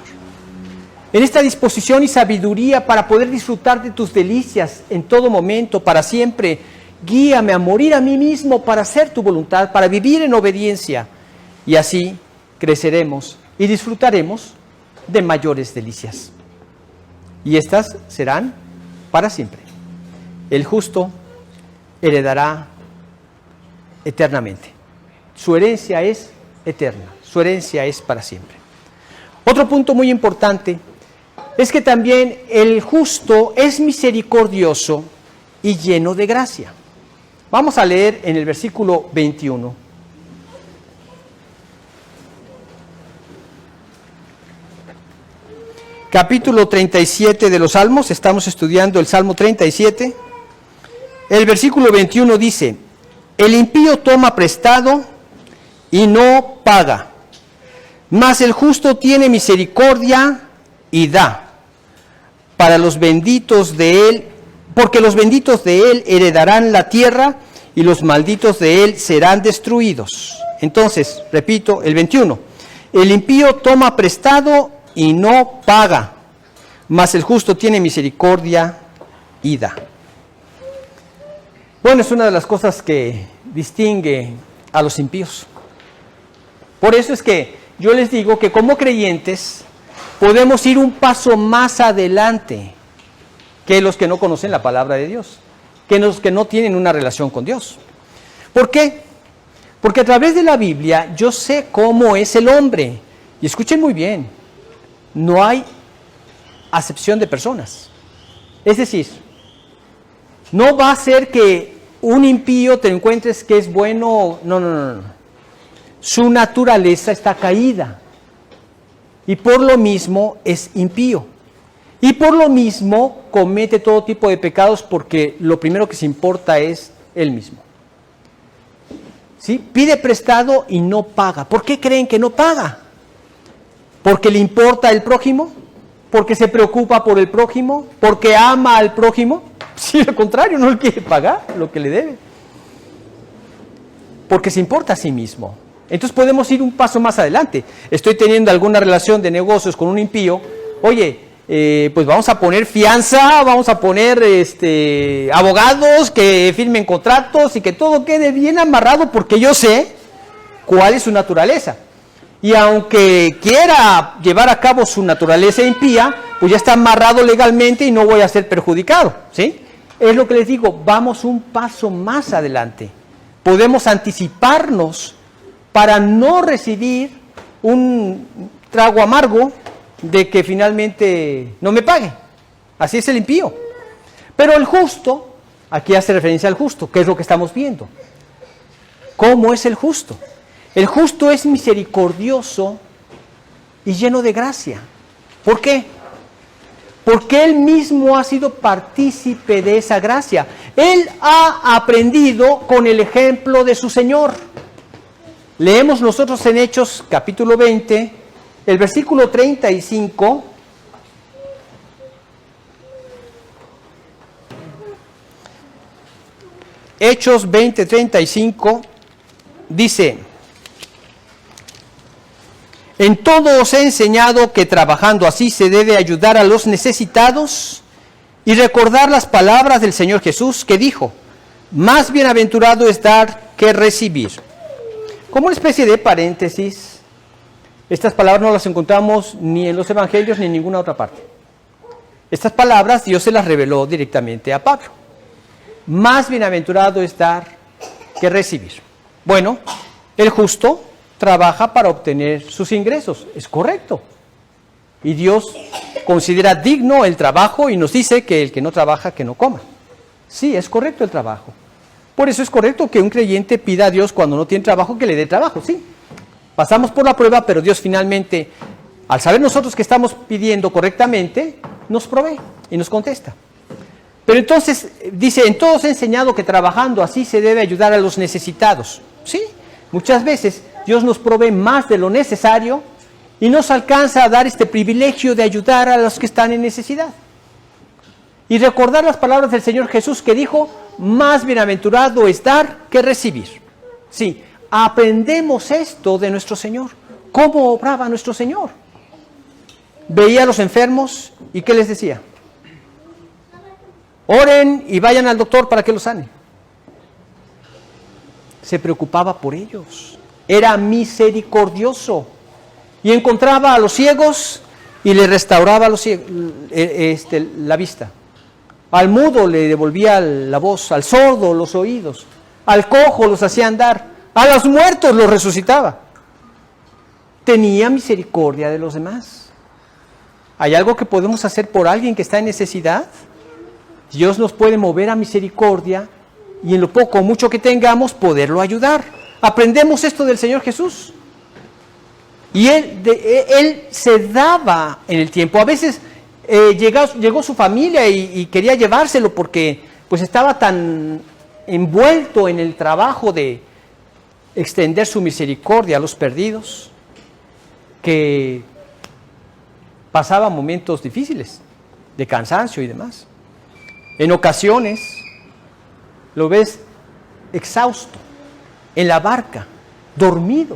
En esta disposición y sabiduría para poder disfrutar de tus delicias en todo momento, para siempre, guíame a morir a mí mismo para hacer tu voluntad, para vivir en obediencia. Y así creceremos y disfrutaremos de mayores delicias. Y estas serán para siempre. El justo heredará eternamente. Su herencia es eterna, su herencia es para siempre. Otro punto muy importante es que también el justo es misericordioso y lleno de gracia. Vamos a leer en el versículo 21. Capítulo 37 de los Salmos, estamos estudiando el Salmo 37. El versículo 21 dice, el impío toma prestado y no paga, mas el justo tiene misericordia y da. Para los benditos de él, porque los benditos de él heredarán la tierra y los malditos de él serán destruidos. Entonces, repito, el 21. El impío toma prestado y no paga, mas el justo tiene misericordia y da. Bueno, es una de las cosas que distingue a los impíos. Por eso es que yo les digo que como creyentes podemos ir un paso más adelante que los que no conocen la palabra de Dios, que los que no tienen una relación con Dios. ¿Por qué? Porque a través de la Biblia yo sé cómo es el hombre. Y escuchen muy bien, no hay acepción de personas. Es decir, no va a ser que un impío te encuentres que es bueno, no. Su naturaleza está caída y por lo mismo es impío. Y por lo mismo comete todo tipo de pecados porque lo primero que se importa es él mismo. ¿Sí? Pide prestado y no paga. ¿Por qué creen que no paga? ¿Porque le importa el prójimo? ¿Porque se preocupa por el prójimo? ¿Porque ama al prójimo? Si al contrario, no le quiere pagar lo que le debe. Porque se importa a sí mismo. Entonces podemos ir un paso más adelante. Estoy teniendo alguna relación de negocios con un impío. Oye, pues vamos a poner fianza, vamos a poner abogados que firmen contratos y que todo quede bien amarrado porque yo sé cuál es su naturaleza. Y aunque quiera llevar a cabo su naturaleza impía, pues ya está amarrado legalmente y no voy a ser perjudicado, ¿sí? Es lo que les digo, vamos un paso más adelante. Podemos anticiparnos para no recibir un trago amargo de que finalmente no me pague. Así es el impío. Pero el justo, aquí hace referencia al justo, que es lo que estamos viendo. ¿Cómo es el justo? El justo es misericordioso y lleno de gracia. ¿Por qué? Porque él mismo ha sido partícipe de esa gracia. Él ha aprendido con el ejemplo de su Señor. Leemos nosotros en Hechos capítulo 20, el versículo 35. Hechos 20, 35 dice: en todo os he enseñado que trabajando así se debe ayudar a los necesitados y recordar las palabras del Señor Jesús que dijo: más bienaventurado es dar que recibir. Como una especie de paréntesis, estas palabras no las encontramos ni en los evangelios ni en ninguna otra parte. Estas palabras Dios se las reveló directamente a Pablo. Más bienaventurado es dar que recibir. Bueno, el justo trabaja para obtener sus ingresos, es correcto. Y Dios considera digno el trabajo y nos dice que el que no trabaja, que no coma. Sí, es correcto el trabajo. Por eso es correcto que un creyente pida a Dios cuando no tiene trabajo que le dé trabajo, sí. Pasamos por la prueba, pero Dios finalmente, al saber nosotros que estamos pidiendo correctamente, nos provee y nos contesta. Pero entonces dice: en todos he enseñado que trabajando así se debe ayudar a los necesitados. Sí, muchas veces Dios nos provee más de lo necesario y nos alcanza a dar este privilegio de ayudar a los que están en necesidad. Y recordar las palabras del Señor Jesús que dijo: más bienaventurado es dar que recibir. Sí, aprendemos esto de nuestro Señor. ¿Cómo obraba nuestro Señor? Veía a los enfermos y ¿qué les decía? Oren y vayan al doctor para que los sane. Se preocupaba por ellos. Era misericordioso. Y encontraba a los ciegos y le restauraba a los ciegos, la vista. Al mudo le devolvía la voz, al sordo los oídos, al cojo los hacía andar, a los muertos los resucitaba. Tenía misericordia de los demás. ¿Hay algo que podemos hacer por alguien que está en necesidad? Dios nos puede mover a misericordia y en lo poco o mucho que tengamos poderlo ayudar. Aprendemos esto del Señor Jesús. Y Él se daba en el tiempo. A veces llegó su familia y quería llevárselo porque pues estaba tan envuelto en el trabajo de extender su misericordia a los perdidos que pasaba momentos difíciles de cansancio y demás. En ocasiones lo ves exhausto en la barca, dormido,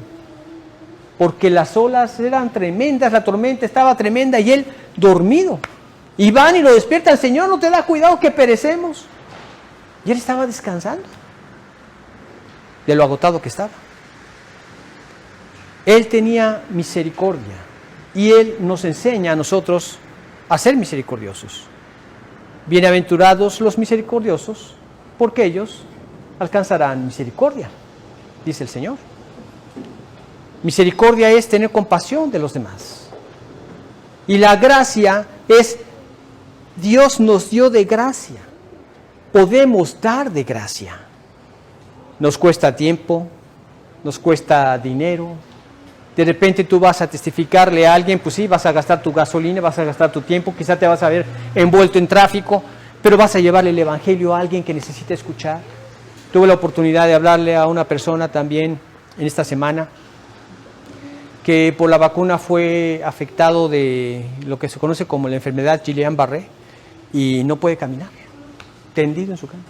porque las olas eran tremendas, la tormenta estaba tremenda y él dormido. Y van y lo despiertan: Señor, ¿no te da cuidado que perecemos? Y él estaba descansando de lo agotado que estaba. Él tenía misericordia y Él nos enseña a nosotros a ser misericordiosos. Bienaventurados los misericordiosos, porque ellos alcanzarán misericordia, dice el Señor. Misericordia es tener compasión de los demás. Y la gracia es, Dios nos dio de gracia. Podemos dar de gracia. Nos cuesta tiempo, nos cuesta dinero. De repente tú vas a testificarle a alguien, pues sí, vas a gastar tu gasolina, vas a gastar tu tiempo, quizá te vas a ver envuelto en tráfico, pero vas a llevarle el evangelio a alguien que necesita escuchar. Tuve la oportunidad de hablarle a una persona también en esta semana que por la vacuna fue afectado de lo que se conoce como la enfermedad Guillain-Barré y no puede caminar. tendido en su cama.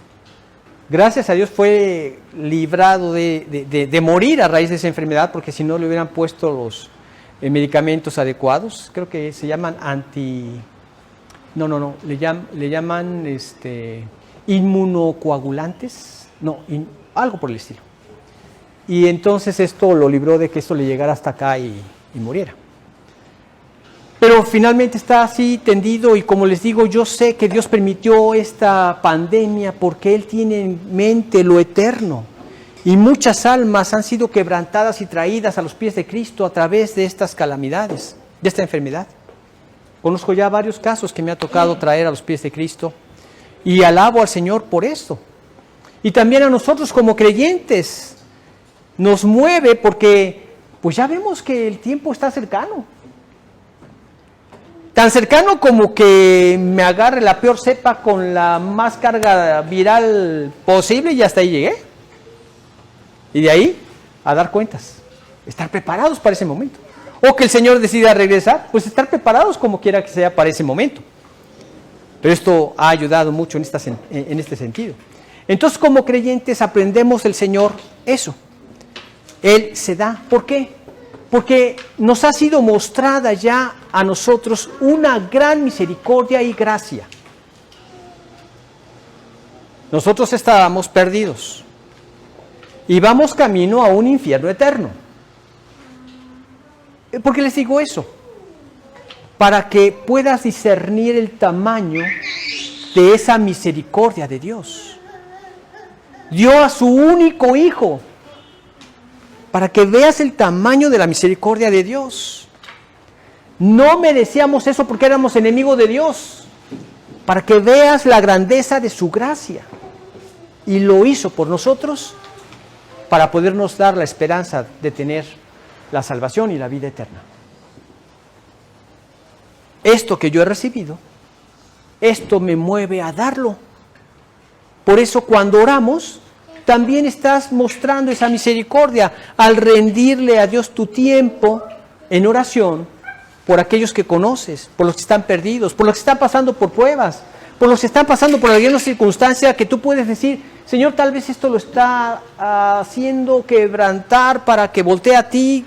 Gracias a Dios fue librado de morir a raíz de esa enfermedad, porque si no le hubieran puesto los medicamentos adecuados. Creo que se llaman le llaman inmunocoagulantes, algo por el estilo. Y entonces esto lo libró de que esto le llegara hasta acá y muriera. Pero finalmente está así tendido, y como les digo, yo sé que Dios permitió esta pandemia porque Él tiene en mente lo eterno. Y muchas almas han sido quebrantadas y traídas a los pies de Cristo a través de estas calamidades, de esta enfermedad. Conozco ya varios casos que me ha tocado traer a los pies de Cristo, y alabo al Señor por esto. Y también a nosotros como creyentes nos mueve porque pues ya vemos que el tiempo está cercano. Tan cercano como que me agarre la peor cepa con la más carga viral posible y hasta ahí llegué. Y de ahí a dar cuentas, estar preparados para ese momento. O que el Señor decida regresar, pues estar preparados como quiera que sea para ese momento. Pero esto ha ayudado mucho en este sentido. Entonces, como creyentes aprendemos del Señor eso. Él se da. ¿Por qué? Porque nos ha sido mostrada ya a nosotros una gran misericordia y gracia. Nosotros estábamos perdidos y vamos camino a un infierno eterno. ¿Por qué les digo eso? Para que puedas discernir el tamaño de esa misericordia de Dios. Dio a su único Hijo para que veas el tamaño de la misericordia de Dios. No merecíamos eso porque éramos enemigos de Dios, para que veas la grandeza de su gracia. Y lo hizo por nosotros para podernos dar la esperanza de tener la salvación y la vida eterna. Esto que yo he recibido, esto me mueve a darlo. Por eso cuando oramos, también estás mostrando esa misericordia al rendirle a Dios tu tiempo en oración por aquellos que conoces, por los que están perdidos, por los que están pasando por pruebas, por los que están pasando por alguna circunstancia que tú puedes decir, Señor, tal vez esto lo está haciendo quebrantar para que voltee a ti.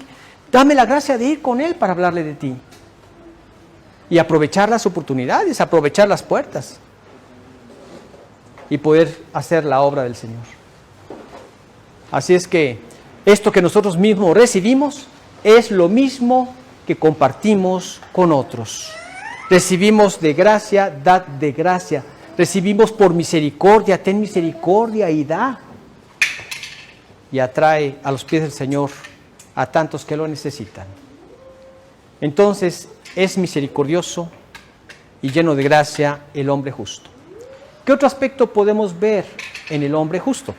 Dame la gracia de ir con Él para hablarle de ti. Y aprovechar las oportunidades, aprovechar las puertas. Y poder hacer la obra del Señor. Así es que esto que nosotros mismos recibimos es lo mismo que compartimos con otros. Recibimos de gracia, dad de gracia. Recibimos por misericordia, ten misericordia y da. Y atrae a los pies del Señor a tantos que lo necesitan. Entonces es misericordioso y lleno de gracia el hombre justo. ¿Qué otro aspecto podemos ver en el hombre justo?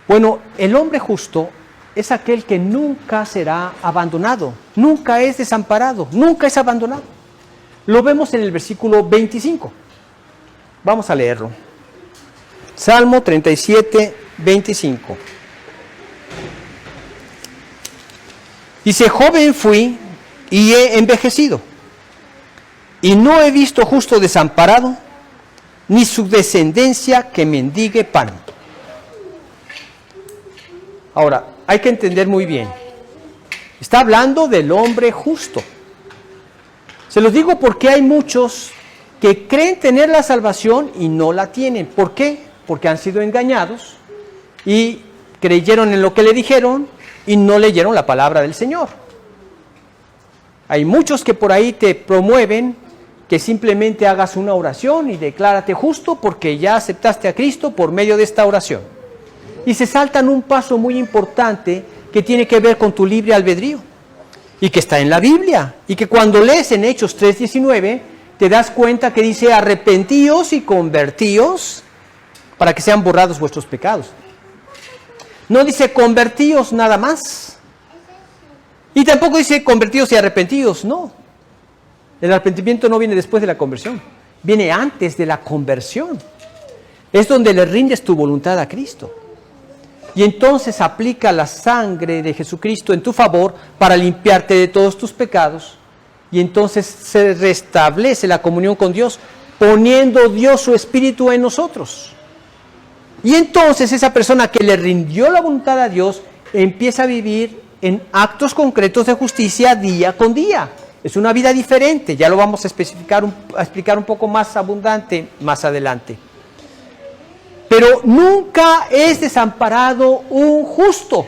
Bueno, el hombre justo es aquel que nunca será abandonado, nunca es desamparado, nunca es abandonado. Lo vemos en el versículo 25. Vamos a leerlo. Salmo 37, 25. Dice, joven fui y he envejecido, y no he visto justo desamparado, ni su descendencia que mendigue pan. Ahora, hay que entender muy bien. Está hablando del hombre justo. Se los digo porque hay muchos que creen tener la salvación y no la tienen. ¿Por qué? Porque han sido engañados y creyeron en lo que le dijeron y no leyeron la palabra del Señor. Hay muchos que por ahí te promueven que simplemente hagas una oración y declárate justo porque ya aceptaste a Cristo por medio de esta oración. Y se saltan un paso muy importante que tiene que ver con tu libre albedrío y que está en la Biblia y que cuando lees en Hechos 3:19 te das cuenta que dice arrepentíos y convertíos para que sean borrados vuestros pecados. No dice convertíos nada más y tampoco dice convertíos y arrepentidos, no. El arrepentimiento no viene después de la conversión, viene antes de la conversión. Es donde le rindes tu voluntad a Cristo. Y entonces aplica la sangre de Jesucristo en tu favor para limpiarte de todos tus pecados. Y entonces se restablece la comunión con Dios poniendo Dios su espíritu en nosotros. Y entonces esa persona que le rindió la voluntad a Dios empieza a vivir en actos concretos de justicia día con día. Es una vida diferente, ya lo vamos a explicar un poco más abundante más adelante. Pero nunca es desamparado un justo.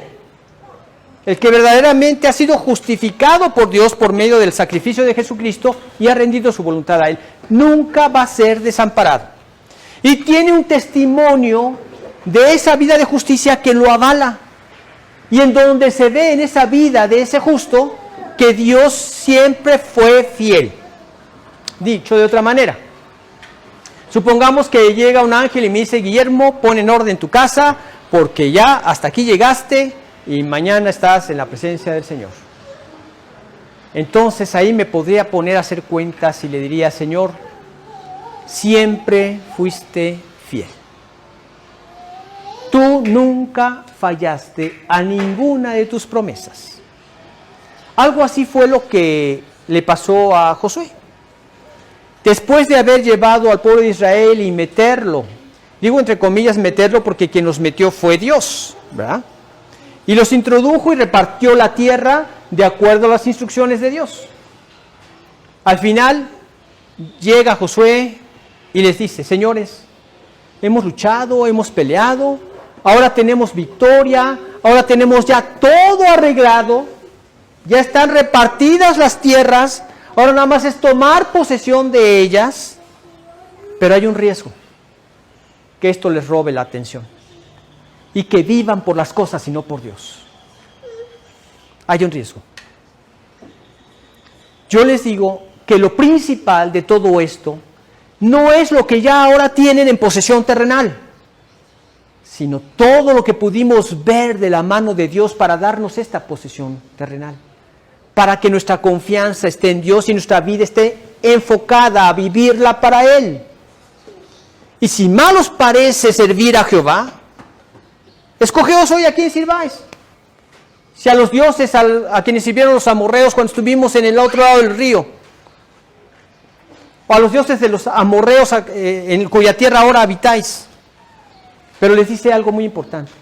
El que verdaderamente ha sido justificado por Dios por medio del sacrificio de Jesucristo y ha rendido su voluntad a Él, nunca va a ser desamparado. Y tiene un testimonio de esa vida de justicia que lo avala. Y en donde se ve en esa vida de ese justo que Dios siempre fue fiel. Dicho de otra manera, supongamos que llega un ángel y me dice: Guillermo, pon en orden tu casa porque ya hasta aquí llegaste y mañana estás en la presencia del Señor. Entonces ahí me podría poner a hacer cuentas y le diría: Señor, siempre fuiste fiel. Tú nunca fallaste a ninguna de tus promesas. Algo así fue lo que le pasó a Josué. Después de haber llevado al pueblo de Israel y meterlo, digo entre comillas meterlo porque quien los metió fue Dios, ¿verdad? Y los introdujo y repartió la tierra de acuerdo a las instrucciones de Dios. Al final llega Josué y les dice: señores, hemos luchado, hemos peleado, ahora tenemos victoria, ahora tenemos ya todo arreglado, ya están repartidas las tierras, ahora nada más es tomar posesión de ellas, pero hay un riesgo, que esto les robe la atención y que vivan por las cosas y no por Dios. Hay un riesgo. Yo les digo que lo principal de todo esto no es lo que ya ahora tienen en posesión terrenal, sino todo lo que pudimos ver de la mano de Dios para darnos esta posesión terrenal, para que nuestra confianza esté en Dios y nuestra vida esté enfocada a vivirla para Él. Y si mal os parece servir a Jehová, escogeos hoy a quién sirváis. Si a los dioses a quienes sirvieron los amorreos cuando estuvimos en el otro lado del río, o a los dioses de los amorreos en cuya tierra ahora habitáis. Pero les dice algo muy importante: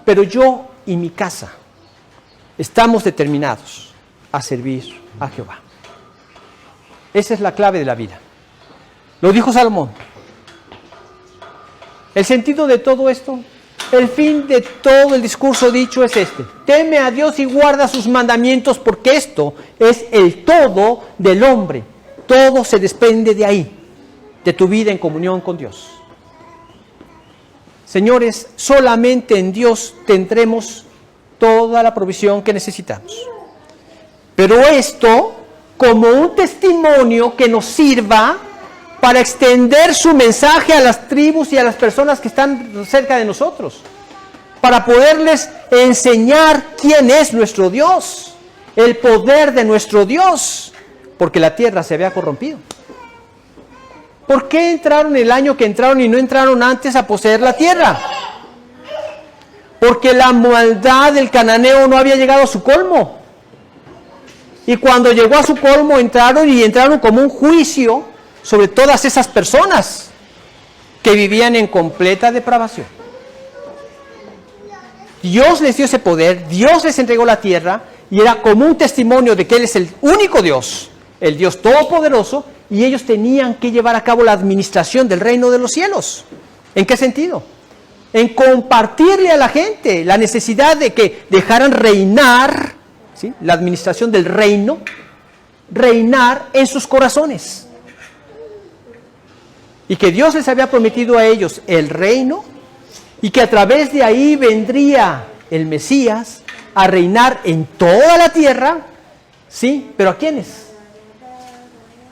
pero yo y mi casa estamos determinados a servir a Jehová. Esa es la clave de la vida. Lo dijo Salomón. El sentido de todo esto, el fin de todo el discurso dicho es este: teme a Dios y guarda sus mandamientos, porque esto es el todo del hombre. Todo se desprende de ahí, de tu vida en comunión con Dios. Señores, solamente en Dios tendremos toda la provisión que necesitamos. Pero esto como un testimonio que nos sirva para extender su mensaje a las tribus y a las personas que están cerca de nosotros, para poderles enseñar quién es nuestro Dios, el poder de nuestro Dios, porque la tierra se había corrompido. ¿Por qué entraron el año que entraron y no entraron antes a poseer la tierra? Porque la maldad del cananeo no había llegado a su colmo. Y cuando llegó a su colmo entraron como un juicio sobre todas esas personas que vivían en completa depravación. Dios les dio ese poder, Dios les entregó la tierra y era como un testimonio de que Él es el único Dios, el Dios todopoderoso, y ellos tenían que llevar a cabo la administración del reino de los cielos. ¿En qué sentido? En compartirle a la gente la necesidad de que dejaran reinar, ¿sí?, la administración del reino, reinar en sus corazones. Y que Dios les había prometido a ellos el reino y que a través de ahí vendría el Mesías a reinar en toda la tierra, ¿sí? ¿Pero a quiénes?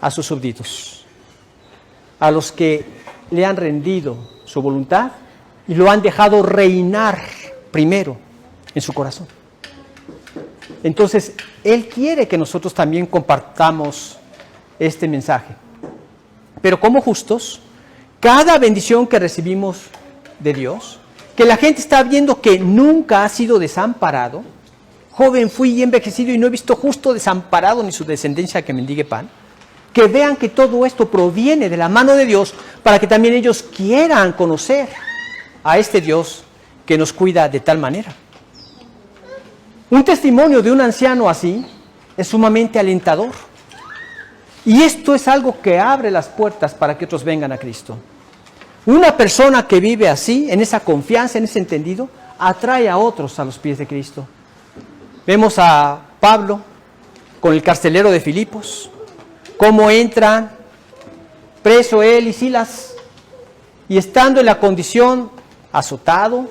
A sus súbditos, a los que le han rendido su voluntad y lo han dejado reinar primero en su corazón. Entonces, Él quiere que nosotros también compartamos este mensaje. Pero como justos, cada bendición que recibimos de Dios, que la gente está viendo que nunca ha sido desamparado, joven fui y envejecido y no he visto justo desamparado ni su descendencia que mendigue pan. que vean que todo esto proviene de la mano de Dios, para que también ellos quieran conocer a este Dios que nos cuida de tal manera. Un testimonio de un anciano así es sumamente alentador. Y esto es algo que abre las puertas para que otros vengan a Cristo. Una persona que vive así, en esa confianza, en ese entendido, atrae a otros a los pies de Cristo. Vemos a Pablo con el carcelero de Filipos, cómo entran preso él y Silas, y estando en la condición azotado,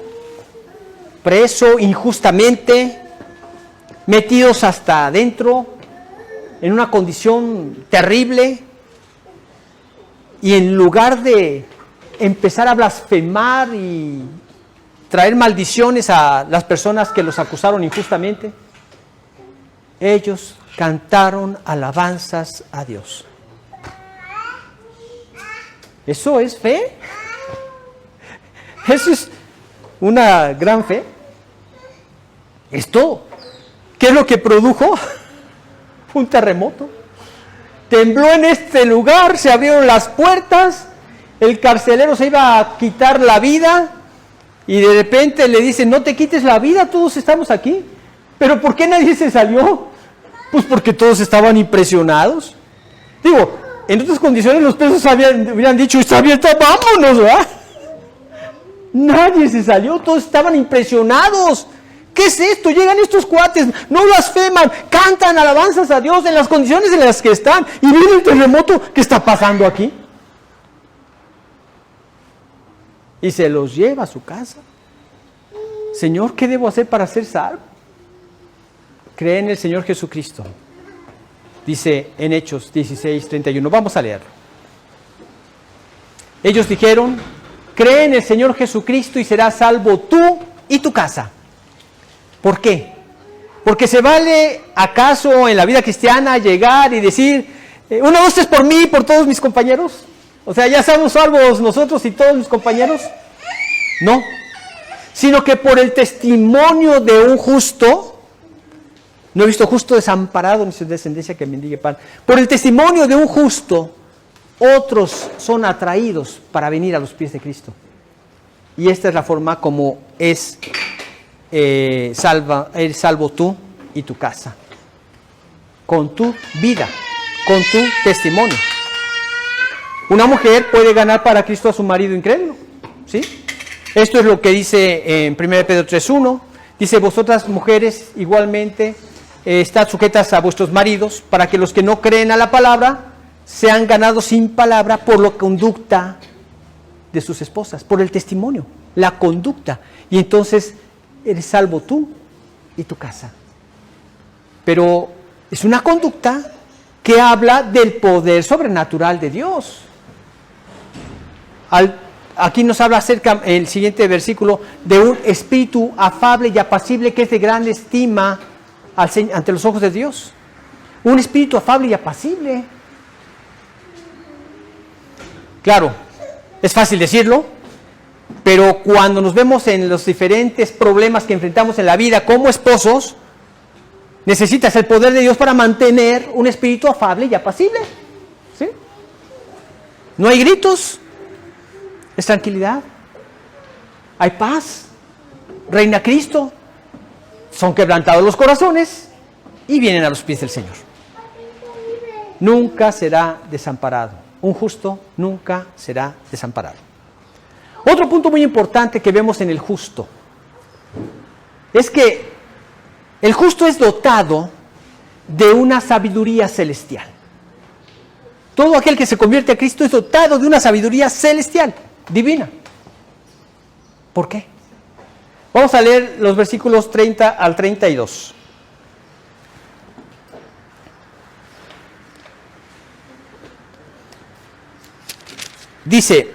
preso injustamente, metidos hasta adentro, en una condición terrible, y en lugar de empezar a blasfemar y traer maldiciones a las personas que los acusaron injustamente, ellos cantaron alabanzas a Dios. ¿Eso es fe? ¿Eso es una gran fe? Esto, ¿qué es lo que produjo? Un terremoto. Tembló en este lugar, se abrieron las puertas, el carcelero se iba a quitar la vida y de repente le dicen, no te quites la vida, todos estamos aquí. ¿Pero por qué nadie se salió? Pues porque todos estaban impresionados. Digo, en otras condiciones los presos hubieran dicho, está abierta, vámonos, ¿verdad? Nadie se salió, todos estaban impresionados. ¿Qué es esto? Llegan estos cuates, no blasfeman, cantan alabanzas a Dios en las condiciones en las que están, y viene el terremoto que está pasando aquí. Y se los lleva a su casa. Señor, ¿qué debo hacer para ser salvo? Cree en el Señor Jesucristo. Dice en Hechos 16:31. Vamos a leerlo. Ellos dijeron, cree en el Señor Jesucristo y serás salvo tú y tu casa. ¿Por qué? Porque se vale acaso en la vida cristiana llegar y decir, una, dos, tres por mí y por todos mis compañeros. O sea, ya somos salvos nosotros y todos mis compañeros. No, sino que por el testimonio de un justo, no he visto justo desamparado ni su descendencia que mendigue pan. Por el testimonio de un justo, otros son atraídos para venir a los pies de Cristo. Y esta es la forma como es salvo tú y tu casa. Con tu vida, con tu testimonio. Una mujer puede ganar para Cristo a su marido incrédulo, ¿sí? Esto es lo que dice en 1 Pedro 3:1. Dice, vosotras mujeres igualmente estad sujetas a vuestros maridos, para que los que no creen a la palabra sean ganados sin palabra por la conducta de sus esposas, por el testimonio, la conducta. Y entonces eres salvo tú y tu casa. Pero es una conducta que habla del poder sobrenatural de Dios. Aquí nos habla acerca, el siguiente versículo, de un espíritu afable y apacible que es de gran estima ante los ojos de Dios. Un espíritu afable y apacible. Claro, es fácil decirlo, pero cuando nos vemos en los diferentes problemas que enfrentamos en la vida como esposos, necesitas el poder de Dios para mantener un espíritu afable y apacible. ¿Sí? No hay gritos, es tranquilidad, hay paz, reina Cristo, son quebrantados los corazones y vienen a los pies del Señor. Nunca será desamparado. Un justo nunca será desamparado. Otro punto muy importante que vemos en el justo es que el justo es dotado de una sabiduría celestial. Todo aquel que se convierte a Cristo es dotado de una sabiduría celestial, divina. ¿Por qué? Vamos a leer los versículos 30 al 32. Dice,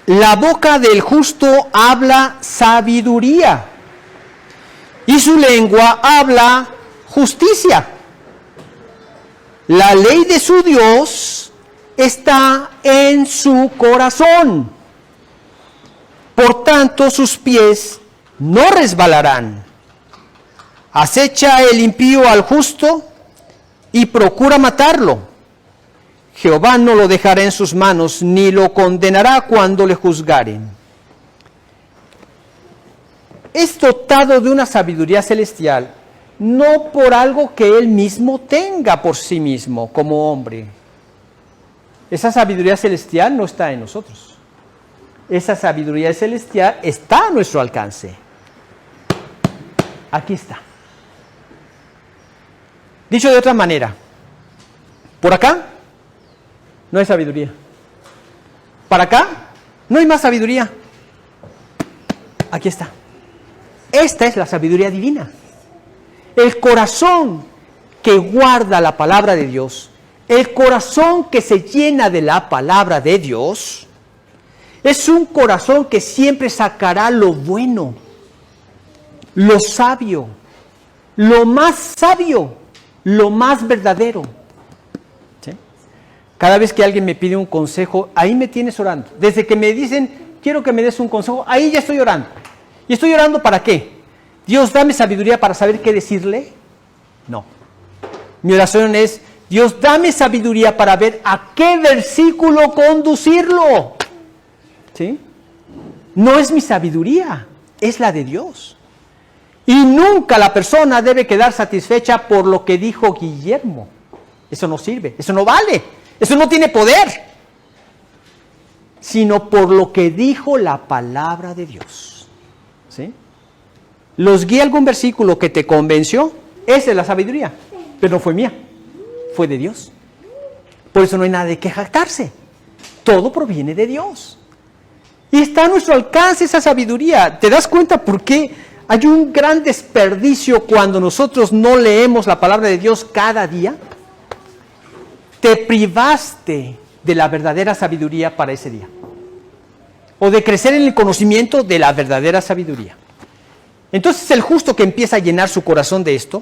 la boca del justo habla sabiduría y su lengua habla justicia. La ley de su Dios está en su corazón. Por tanto, sus pies no resbalarán. Acecha el impío al justo y procura matarlo. Jehová no lo dejará en sus manos, ni lo condenará cuando le juzgaren. Es dotado de una sabiduría celestial, no por algo que él mismo tenga por sí mismo como hombre. Esa sabiduría celestial no está en nosotros. Esa sabiduría celestial está a nuestro alcance. Aquí está. Dicho de otra manera, por acá no hay sabiduría. Para acá no hay más sabiduría. Aquí está. Esta es la sabiduría divina. El corazón que guarda la palabra de Dios, el corazón que se llena de la palabra de Dios, es un corazón que siempre sacará lo bueno, lo sabio, lo más sabio, lo más verdadero. ¿Sí? Cada vez que alguien me pide un consejo, ahí me tienes orando. Desde que me dicen, quiero que me des un consejo, ahí ya estoy orando. ¿Y estoy orando para qué? Dios, dame sabiduría para saber qué decirle. No. Mi oración es, Dios, dame sabiduría para ver a qué versículo conducirlo. ¿Sí? No es mi sabiduría, es la de Dios. Y nunca la persona debe quedar satisfecha por lo que dijo Guillermo. Eso no sirve, eso no vale, eso no tiene poder. Sino por lo que dijo la palabra de Dios. ¿Sí? ¿Los guía algún versículo que te convenció? Esa es la sabiduría, pero no fue mía, fue de Dios. Por eso no hay nada de qué jactarse. Todo proviene de Dios. Y está a nuestro alcance esa sabiduría. ¿Te das cuenta por qué hay un gran desperdicio cuando nosotros no leemos la palabra de Dios cada día? Te privaste de la verdadera sabiduría para ese día. O de crecer en el conocimiento de la verdadera sabiduría. Entonces el justo que empieza a llenar su corazón de esto,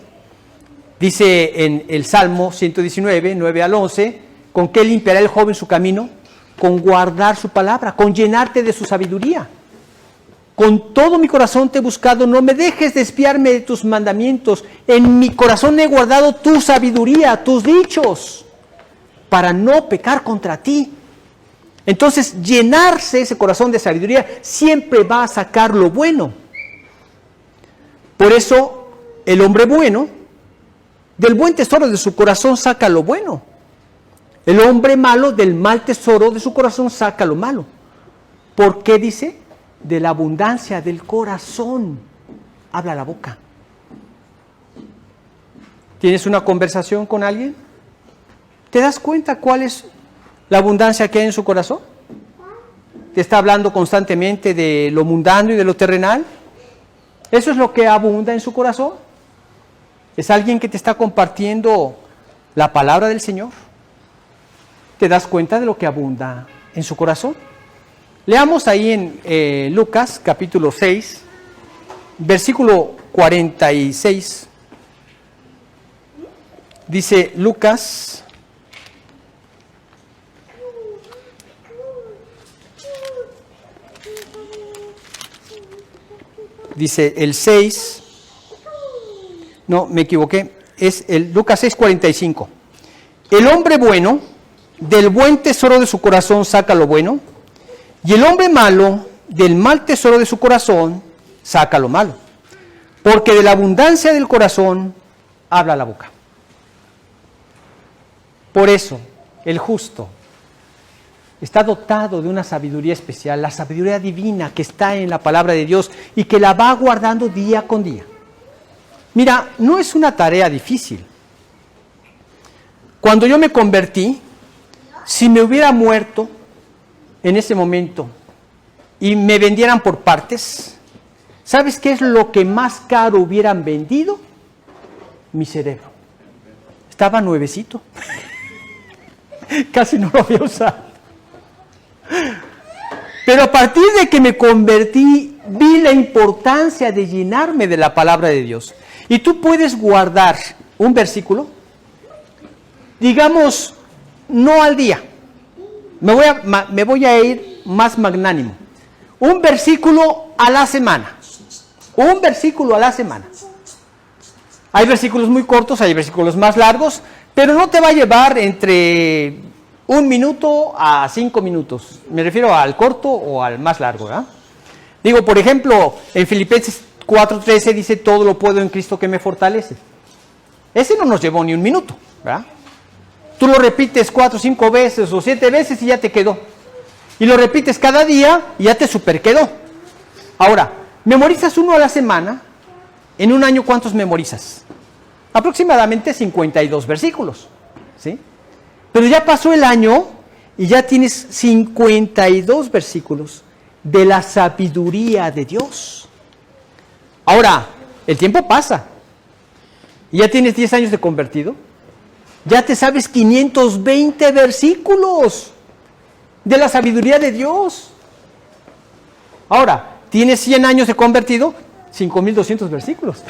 dice en el Salmo 119, 9 al 11, ¿con qué limpiará el joven su camino? Con guardar su palabra, con llenarte de su sabiduría. Con todo mi corazón te he buscado, no me dejes desviarme de tus mandamientos. En mi corazón he guardado tu sabiduría, tus dichos, para no pecar contra ti. Entonces, llenarse ese corazón de sabiduría siempre va a sacar lo bueno. Por eso, el hombre bueno, del buen tesoro de su corazón saca lo bueno. El hombre malo, del mal tesoro de su corazón saca lo malo. ¿Por qué dice? De la abundancia del corazón habla la boca. ¿Tienes una conversación con alguien? ¿Te das cuenta cuál es la abundancia que hay en su corazón? ¿Te está hablando constantemente de lo mundano y de lo terrenal? ¿Eso es lo que abunda en su corazón? ¿Es alguien que te está compartiendo la palabra del Señor? ¿Te das cuenta de lo que abunda en su corazón? Leamos ahí en Lucas capítulo 6, versículo 46. Dice Lucas, dice el 6, no, me equivoqué, es el Lucas 6:45. El hombre bueno, del buen tesoro de su corazón saca lo bueno, y el hombre malo, del mal tesoro de su corazón, saca lo malo. Porque de la abundancia del corazón habla la boca. Por eso, el justo está dotado de una sabiduría especial, la sabiduría divina que está en la palabra de Dios y que la va guardando día con día. Mira, no es una tarea difícil. Cuando yo me convertí, si me hubiera muerto en ese momento y me vendieran por partes, ¿sabes qué es lo que más caro hubieran vendido? Mi cerebro. Estaba nuevecito. Casi no lo había usado. Pero a partir de que me convertí, vi la importancia de llenarme de la palabra de Dios. Y tú puedes guardar un versículo, digamos, no al día. Me voy a ir más magnánimo. Un versículo a la semana. Un versículo a la semana. Hay versículos muy cortos, hay versículos más largos, pero no te va a llevar entre 1 minuto a 5 minutos. Me refiero al corto o al más largo, ¿verdad? Digo, por ejemplo, en Filipenses 4:13 dice, todo lo puedo en Cristo que me fortalece. Ese no nos llevó ni 1 minuto, ¿verdad? Tú lo repites 4, 5 veces o 7 veces y ya te quedó. Y lo repites cada día y ya te super quedó. Ahora, memorizas 1 a la semana. En 1 año, ¿cuántos memorizas? Aproximadamente 52 versículos, ¿sí? Pero ya pasó el año y ya tienes 52 versículos de la sabiduría de Dios. Ahora, el tiempo pasa. Y ya tienes 10 años de convertido. Ya te sabes 520 versículos de la sabiduría de Dios. Ahora, tienes 100 años de convertido, 5,200 versículos.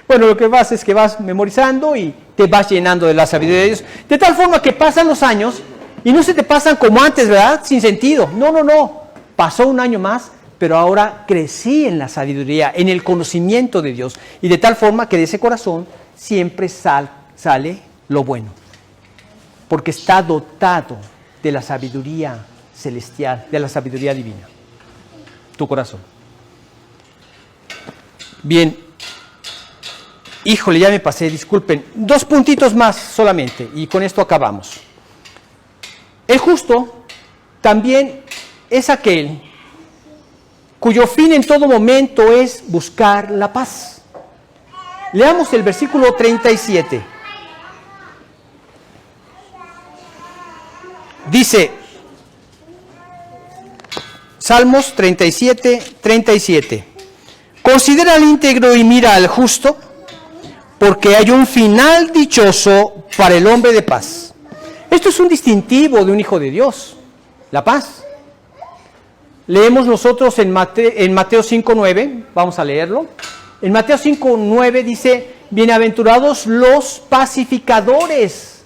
Bueno, lo que vas es que vas memorizando y te vas llenando de la sabiduría de Dios. De tal forma que pasan los años y no se te pasan como antes, ¿verdad? Sin sentido. No. Pasó 1 año más, pero ahora crecí en la sabiduría, en el conocimiento de Dios. Y de tal forma que de ese corazón siempre sale lo bueno. Porque está dotado de la sabiduría celestial, de la sabiduría divina. Tu corazón. Bien. Híjole, ya me pasé, disculpen. 2 puntitos más solamente y con esto acabamos. El justo también es aquel cuyo fin en todo momento es buscar la paz. Leamos el versículo 37. Dice, Salmos 37, 37. Considera al íntegro y mira al justo, porque hay un final dichoso para el hombre de paz. Esto es un distintivo de un hijo de Dios, la paz. Leemos nosotros en Mateo 5:9, vamos a leerlo. En Mateo 5:9 dice, bienaventurados los pacificadores,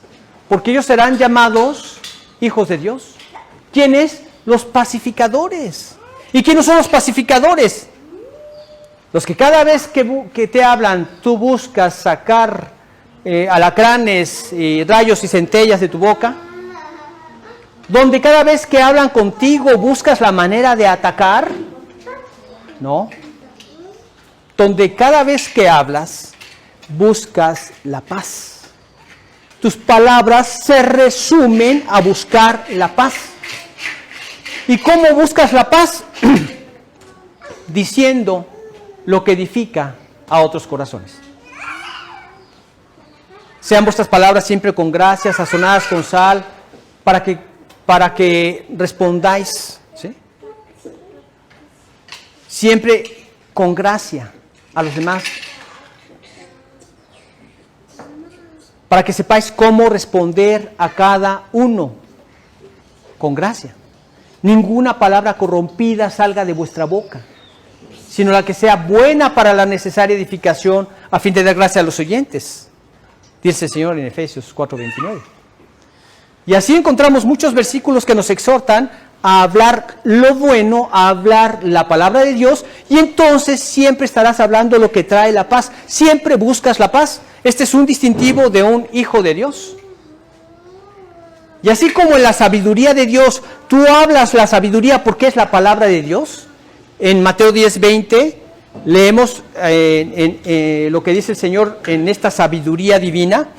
porque ellos serán llamados hijos de Dios. ¿Quiénes? Los pacificadores. ¿Y quiénes son los pacificadores? Los que cada vez que te hablan, tú buscas sacar alacranes, rayos y centellas de tu boca. Donde cada vez que hablan contigo buscas la manera de atacar. No. Donde cada vez que hablas buscas la paz. Tus palabras se resumen a buscar la paz. ¿Y cómo buscas la paz? Diciendo lo que edifica a otros corazones. Sean vuestras palabras siempre con gracia, sazonadas con sal, para que respondáis, ¿sí? Siempre con gracia a los demás, para que sepáis cómo responder a cada uno con gracia. Ninguna palabra corrompida salga de vuestra boca, sino la que sea buena para la necesaria edificación, a fin de dar gracia a los oyentes. Dice el Señor en Efesios 4:29. Y así encontramos muchos versículos que nos exhortan a hablar lo bueno, a hablar la palabra de Dios, y entonces siempre estarás hablando lo que trae la paz. Siempre buscas la paz. Este es un distintivo de un hijo de Dios. Y así como en la sabiduría de Dios, tú hablas la sabiduría porque es la palabra de Dios. En Mateo 10:20 leemos lo que dice el Señor en esta sabiduría divina.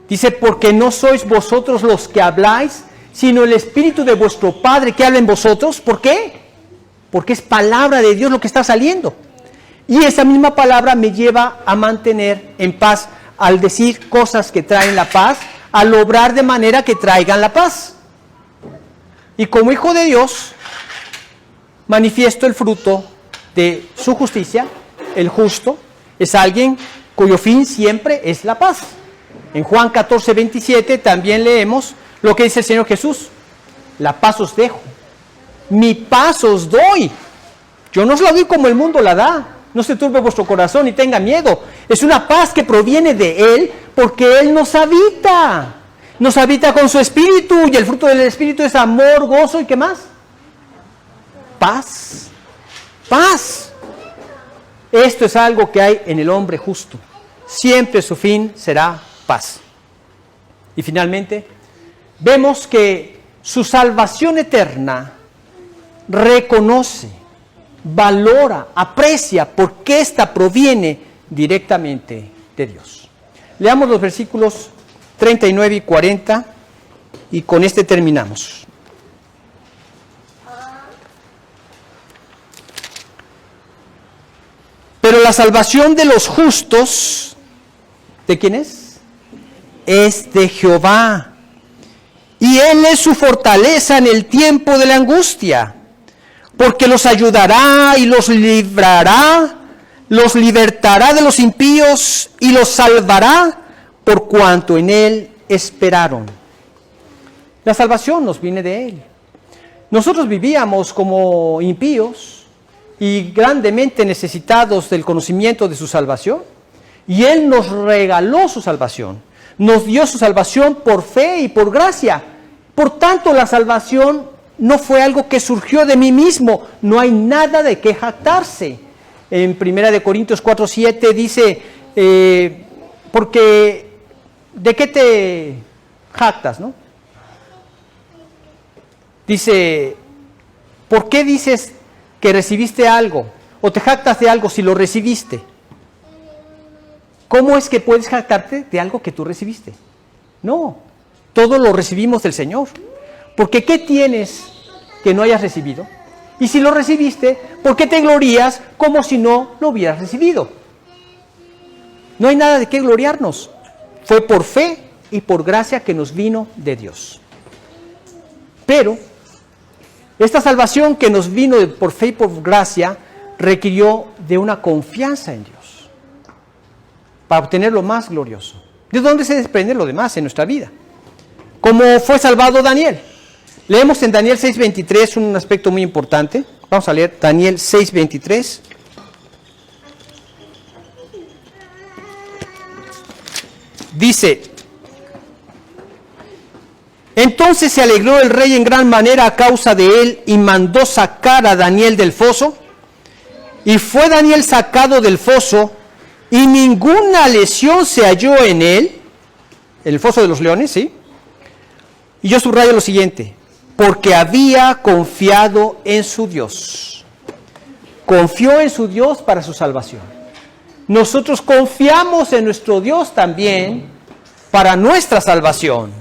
Dice, porque no sois vosotros los que habláis, sino el Espíritu de vuestro Padre que habla en vosotros. ¿Por qué? Porque es palabra de Dios lo que está saliendo. Y esa misma palabra me lleva a mantener en paz al decir cosas que traen la paz, al obrar de manera que traigan la paz. Y como hijo de Dios, manifiesto el fruto de su justicia. El justo es alguien cuyo fin siempre es la paz. En Juan 14:27 también leemos lo que dice el Señor Jesús. La paz os dejo, mi paz os doy. Yo no os la doy como el mundo la da. No se turbe vuestro corazón y tenga miedo. Es una paz que proviene de Él, porque Él nos habita. Nos habita con su Espíritu, y el fruto del Espíritu es amor, gozo y ¿qué más? Paz. Paz. Esto es algo que hay en el hombre justo. Siempre su fin será paz. Y finalmente, vemos que su salvación eterna reconoce, valora, aprecia, porque ésta proviene directamente de Dios. Leamos los versículos 39 y 40 y con este terminamos. Pero la salvación de los justos, ¿de quién es? Es de Jehová. Y Él es su fortaleza en el tiempo de la angustia, porque los ayudará y los librará, los libertará de los impíos y los salvará por cuanto en Él esperaron. La salvación nos viene de Él. Nosotros vivíamos como impíos y grandemente necesitados del conocimiento de su salvación, y Él nos regaló su salvación, nos dio su salvación por fe y por gracia. Por tanto, la salvación no fue algo que surgió de mí mismo, no hay nada de qué jactarse. En 1 Corintios 4:7 dice, porque ¿de qué te jactas, no? Dice, ¿por qué dices que recibiste algo o te jactas de algo si lo recibiste? ¿Cómo es que puedes jactarte de algo que tú recibiste? No, todo lo recibimos del Señor. Porque ¿qué tienes que no hayas recibido? Y si lo recibiste, ¿por qué te glorías como si no lo hubieras recibido? No hay nada de qué gloriarnos. Fue por fe y por gracia que nos vino de Dios. Pero esta salvación que nos vino por fe y por gracia requirió de una confianza en Dios para obtener lo más glorioso. ¿De dónde se desprende lo demás en nuestra vida? ¿Cómo fue salvado Daniel? Leemos en Daniel 6:23 un aspecto muy importante. Vamos a leer Daniel 6:23. Dice: entonces se alegró el rey en gran manera a causa de él y mandó sacar a Daniel del foso. Y fue Daniel sacado del foso y ninguna lesión se halló en él. En el foso de los leones, ¿sí? Y yo subrayo lo siguiente: porque había confiado en su Dios. Confió en su Dios para su salvación. Nosotros confiamos en nuestro Dios también para nuestra salvación.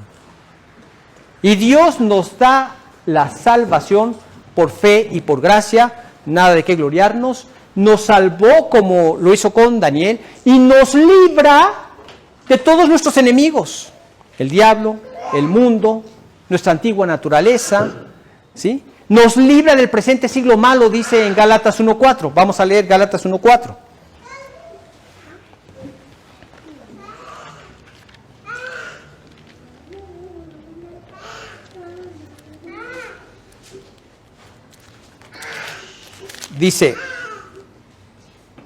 Y Dios nos da la salvación por fe y por gracia, nada de qué gloriarnos. Nos salvó como lo hizo con Daniel y nos libra de todos nuestros enemigos. El diablo, el mundo, nuestra antigua naturaleza, ¿sí? Nos libra del presente siglo malo, dice en Gálatas 1:4. Vamos a leer Gálatas 1:4. Dice: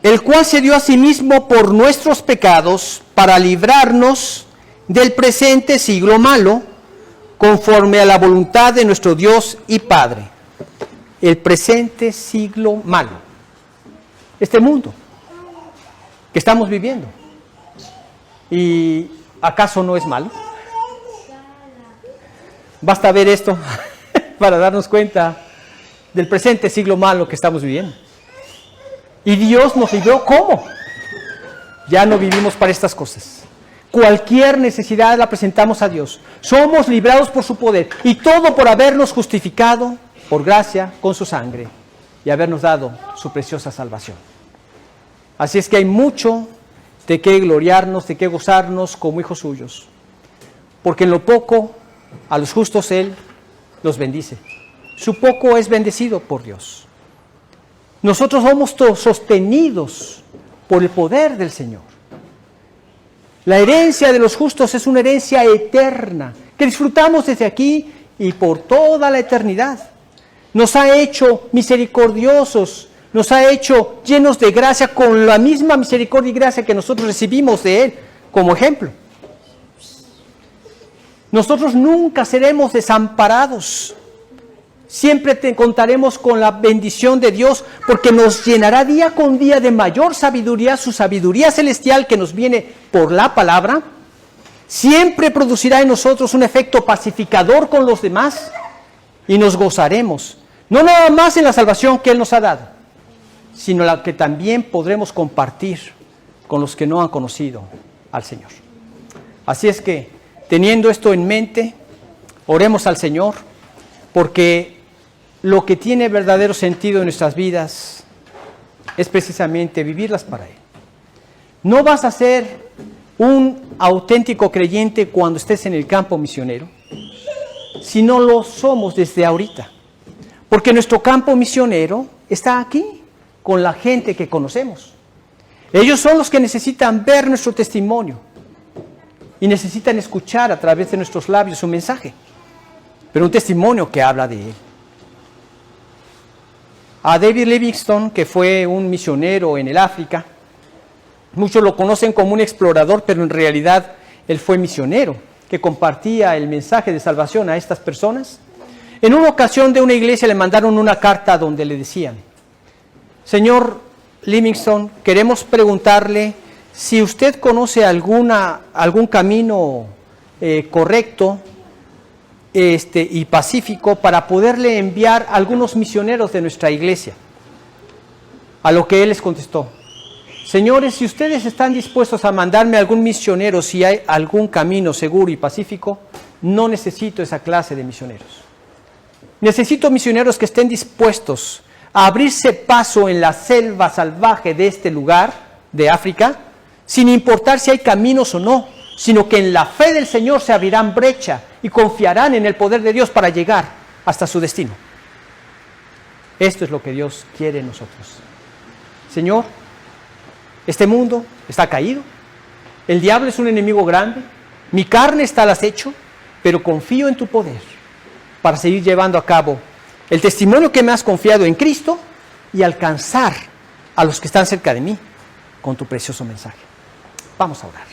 el cual se dio a sí mismo por nuestros pecados para librarnos del presente siglo malo, conforme a la voluntad de nuestro Dios y Padre. El presente siglo malo. Este mundo que estamos viviendo. ¿Y acaso no es malo? Basta ver esto para darnos cuenta del presente siglo malo que estamos viviendo. Y Dios nos libró, ¿cómo? Ya no vivimos para estas cosas. Cualquier necesidad la presentamos a Dios. Somos librados por su poder. Y todo por habernos justificado por gracia con su sangre y habernos dado su preciosa salvación. Así es que hay mucho de qué gloriarnos, de qué gozarnos como hijos suyos. Porque en lo poco a los justos Él los bendice. Su poco es bendecido por Dios. Nosotros somos sostenidos por el poder del Señor. La herencia de los justos es una herencia eterna, que disfrutamos desde aquí y por toda la eternidad. Nos ha hecho misericordiosos, nos ha hecho llenos de gracia con la misma misericordia y gracia que nosotros recibimos de Él como ejemplo. Nosotros nunca seremos desamparados. Siempre contaremos con la bendición de Dios, porque nos llenará día con día de mayor sabiduría, su sabiduría celestial que nos viene por la palabra. siempre producirá en nosotros un efecto pacificador con los demás y nos gozaremos, no nada más en la salvación que Él nos ha dado, sino la que también podremos compartir con los que no han conocido al Señor. Así es que, teniendo esto en mente, oremos al Señor, porque lo que tiene verdadero sentido en nuestras vidas es precisamente vivirlas para Él. No vas a ser un auténtico creyente cuando estés en el campo misionero, si no lo somos desde ahorita. Porque nuestro campo misionero está aquí, con la gente que conocemos. Ellos son los que necesitan ver nuestro testimonio y necesitan escuchar a través de nuestros labios un mensaje, pero un testimonio que habla de Él. A David Livingstone, que fue un misionero en el África, muchos lo conocen como un explorador, pero en realidad él fue misionero, que compartía el mensaje de salvación a estas personas. En una ocasión de una iglesia le mandaron una carta donde le decían: Señor Livingstone, queremos preguntarle si usted conoce algún camino correcto y pacífico para poderle enviar a algunos misioneros de nuestra iglesia. A lo que él les contestó: Señores, si ustedes están dispuestos a mandarme algún misionero, si hay algún camino seguro y pacífico, no necesito esa clase de misioneros. Necesito misioneros que estén dispuestos a abrirse paso en la selva salvaje de este lugar, de África, sin importar si hay caminos o no, sino que en la fe del Señor se abrirán brecha y confiarán en el poder de Dios para llegar hasta su destino. Esto es lo que Dios quiere en nosotros. Señor, este mundo está caído, el diablo es un enemigo grande, mi carne está al acecho, pero confío en tu poder para seguir llevando a cabo el testimonio que me has confiado en Cristo y alcanzar a los que están cerca de mí con tu precioso mensaje. Vamos a orar.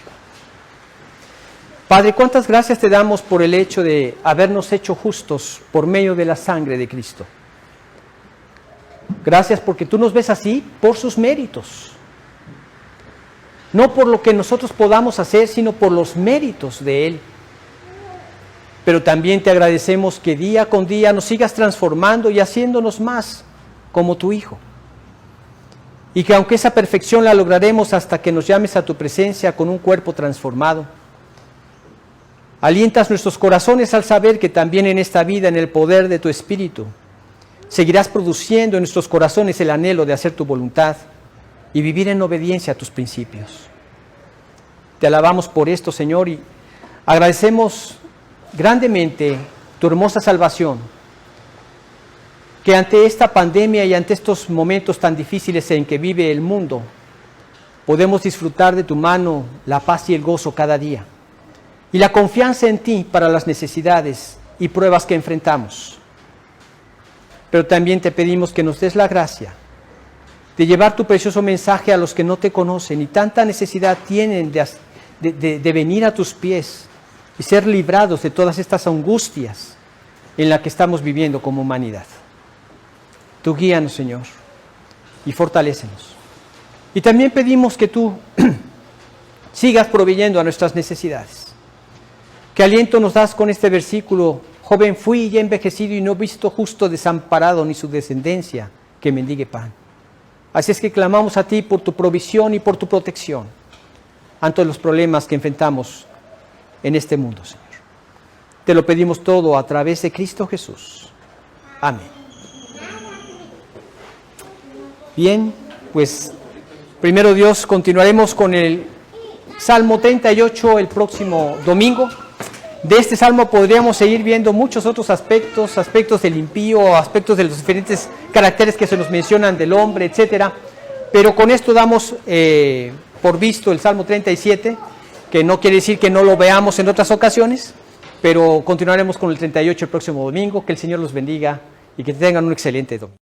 Padre, cuántas gracias te damos por el hecho de habernos hecho justos por medio de la sangre de Cristo. Gracias porque tú nos ves así por sus méritos. No por lo que nosotros podamos hacer, sino por los méritos de Él. Pero también te agradecemos que día con día nos sigas transformando y haciéndonos más como tu Hijo. Y que aunque esa perfección la lograremos hasta que nos llames a tu presencia con un cuerpo transformado, alientas nuestros corazones al saber que también en esta vida, en el poder de tu Espíritu, seguirás produciendo en nuestros corazones el anhelo de hacer tu voluntad y vivir en obediencia a tus principios. Te alabamos por esto, Señor, y agradecemos grandemente tu hermosa salvación, que ante esta pandemia y ante estos momentos tan difíciles en que vive el mundo, podemos disfrutar de tu mano la paz y el gozo cada día, y la confianza en ti para las necesidades y pruebas que enfrentamos. Pero también te pedimos que nos des la gracia de llevar tu precioso mensaje a los que no te conocen y tanta necesidad tienen de venir a tus pies y ser librados de todas estas angustias en las que estamos viviendo como humanidad. Tú guíanos, Señor, y fortalécenos. Y también pedimos que tú sigas proveyendo a nuestras necesidades. ¿Qué aliento nos das con este versículo? Joven fui y he envejecido y no he visto justo desamparado ni su descendencia que mendigue pan. Así es que clamamos a ti por tu provisión y por tu protección ante los problemas que enfrentamos en este mundo, Señor. Te lo pedimos todo a través de Cristo Jesús. Amén. Bien, pues primero Dios, continuaremos con el Salmo 38 el próximo domingo. De este salmo podríamos seguir viendo muchos otros aspectos del impío, aspectos de los diferentes caracteres que se nos mencionan del hombre, etcétera. Pero con esto damos por visto el Salmo 37, que no quiere decir que no lo veamos en otras ocasiones, pero continuaremos con el 38 el próximo domingo. Que el Señor los bendiga y que tengan un excelente domingo.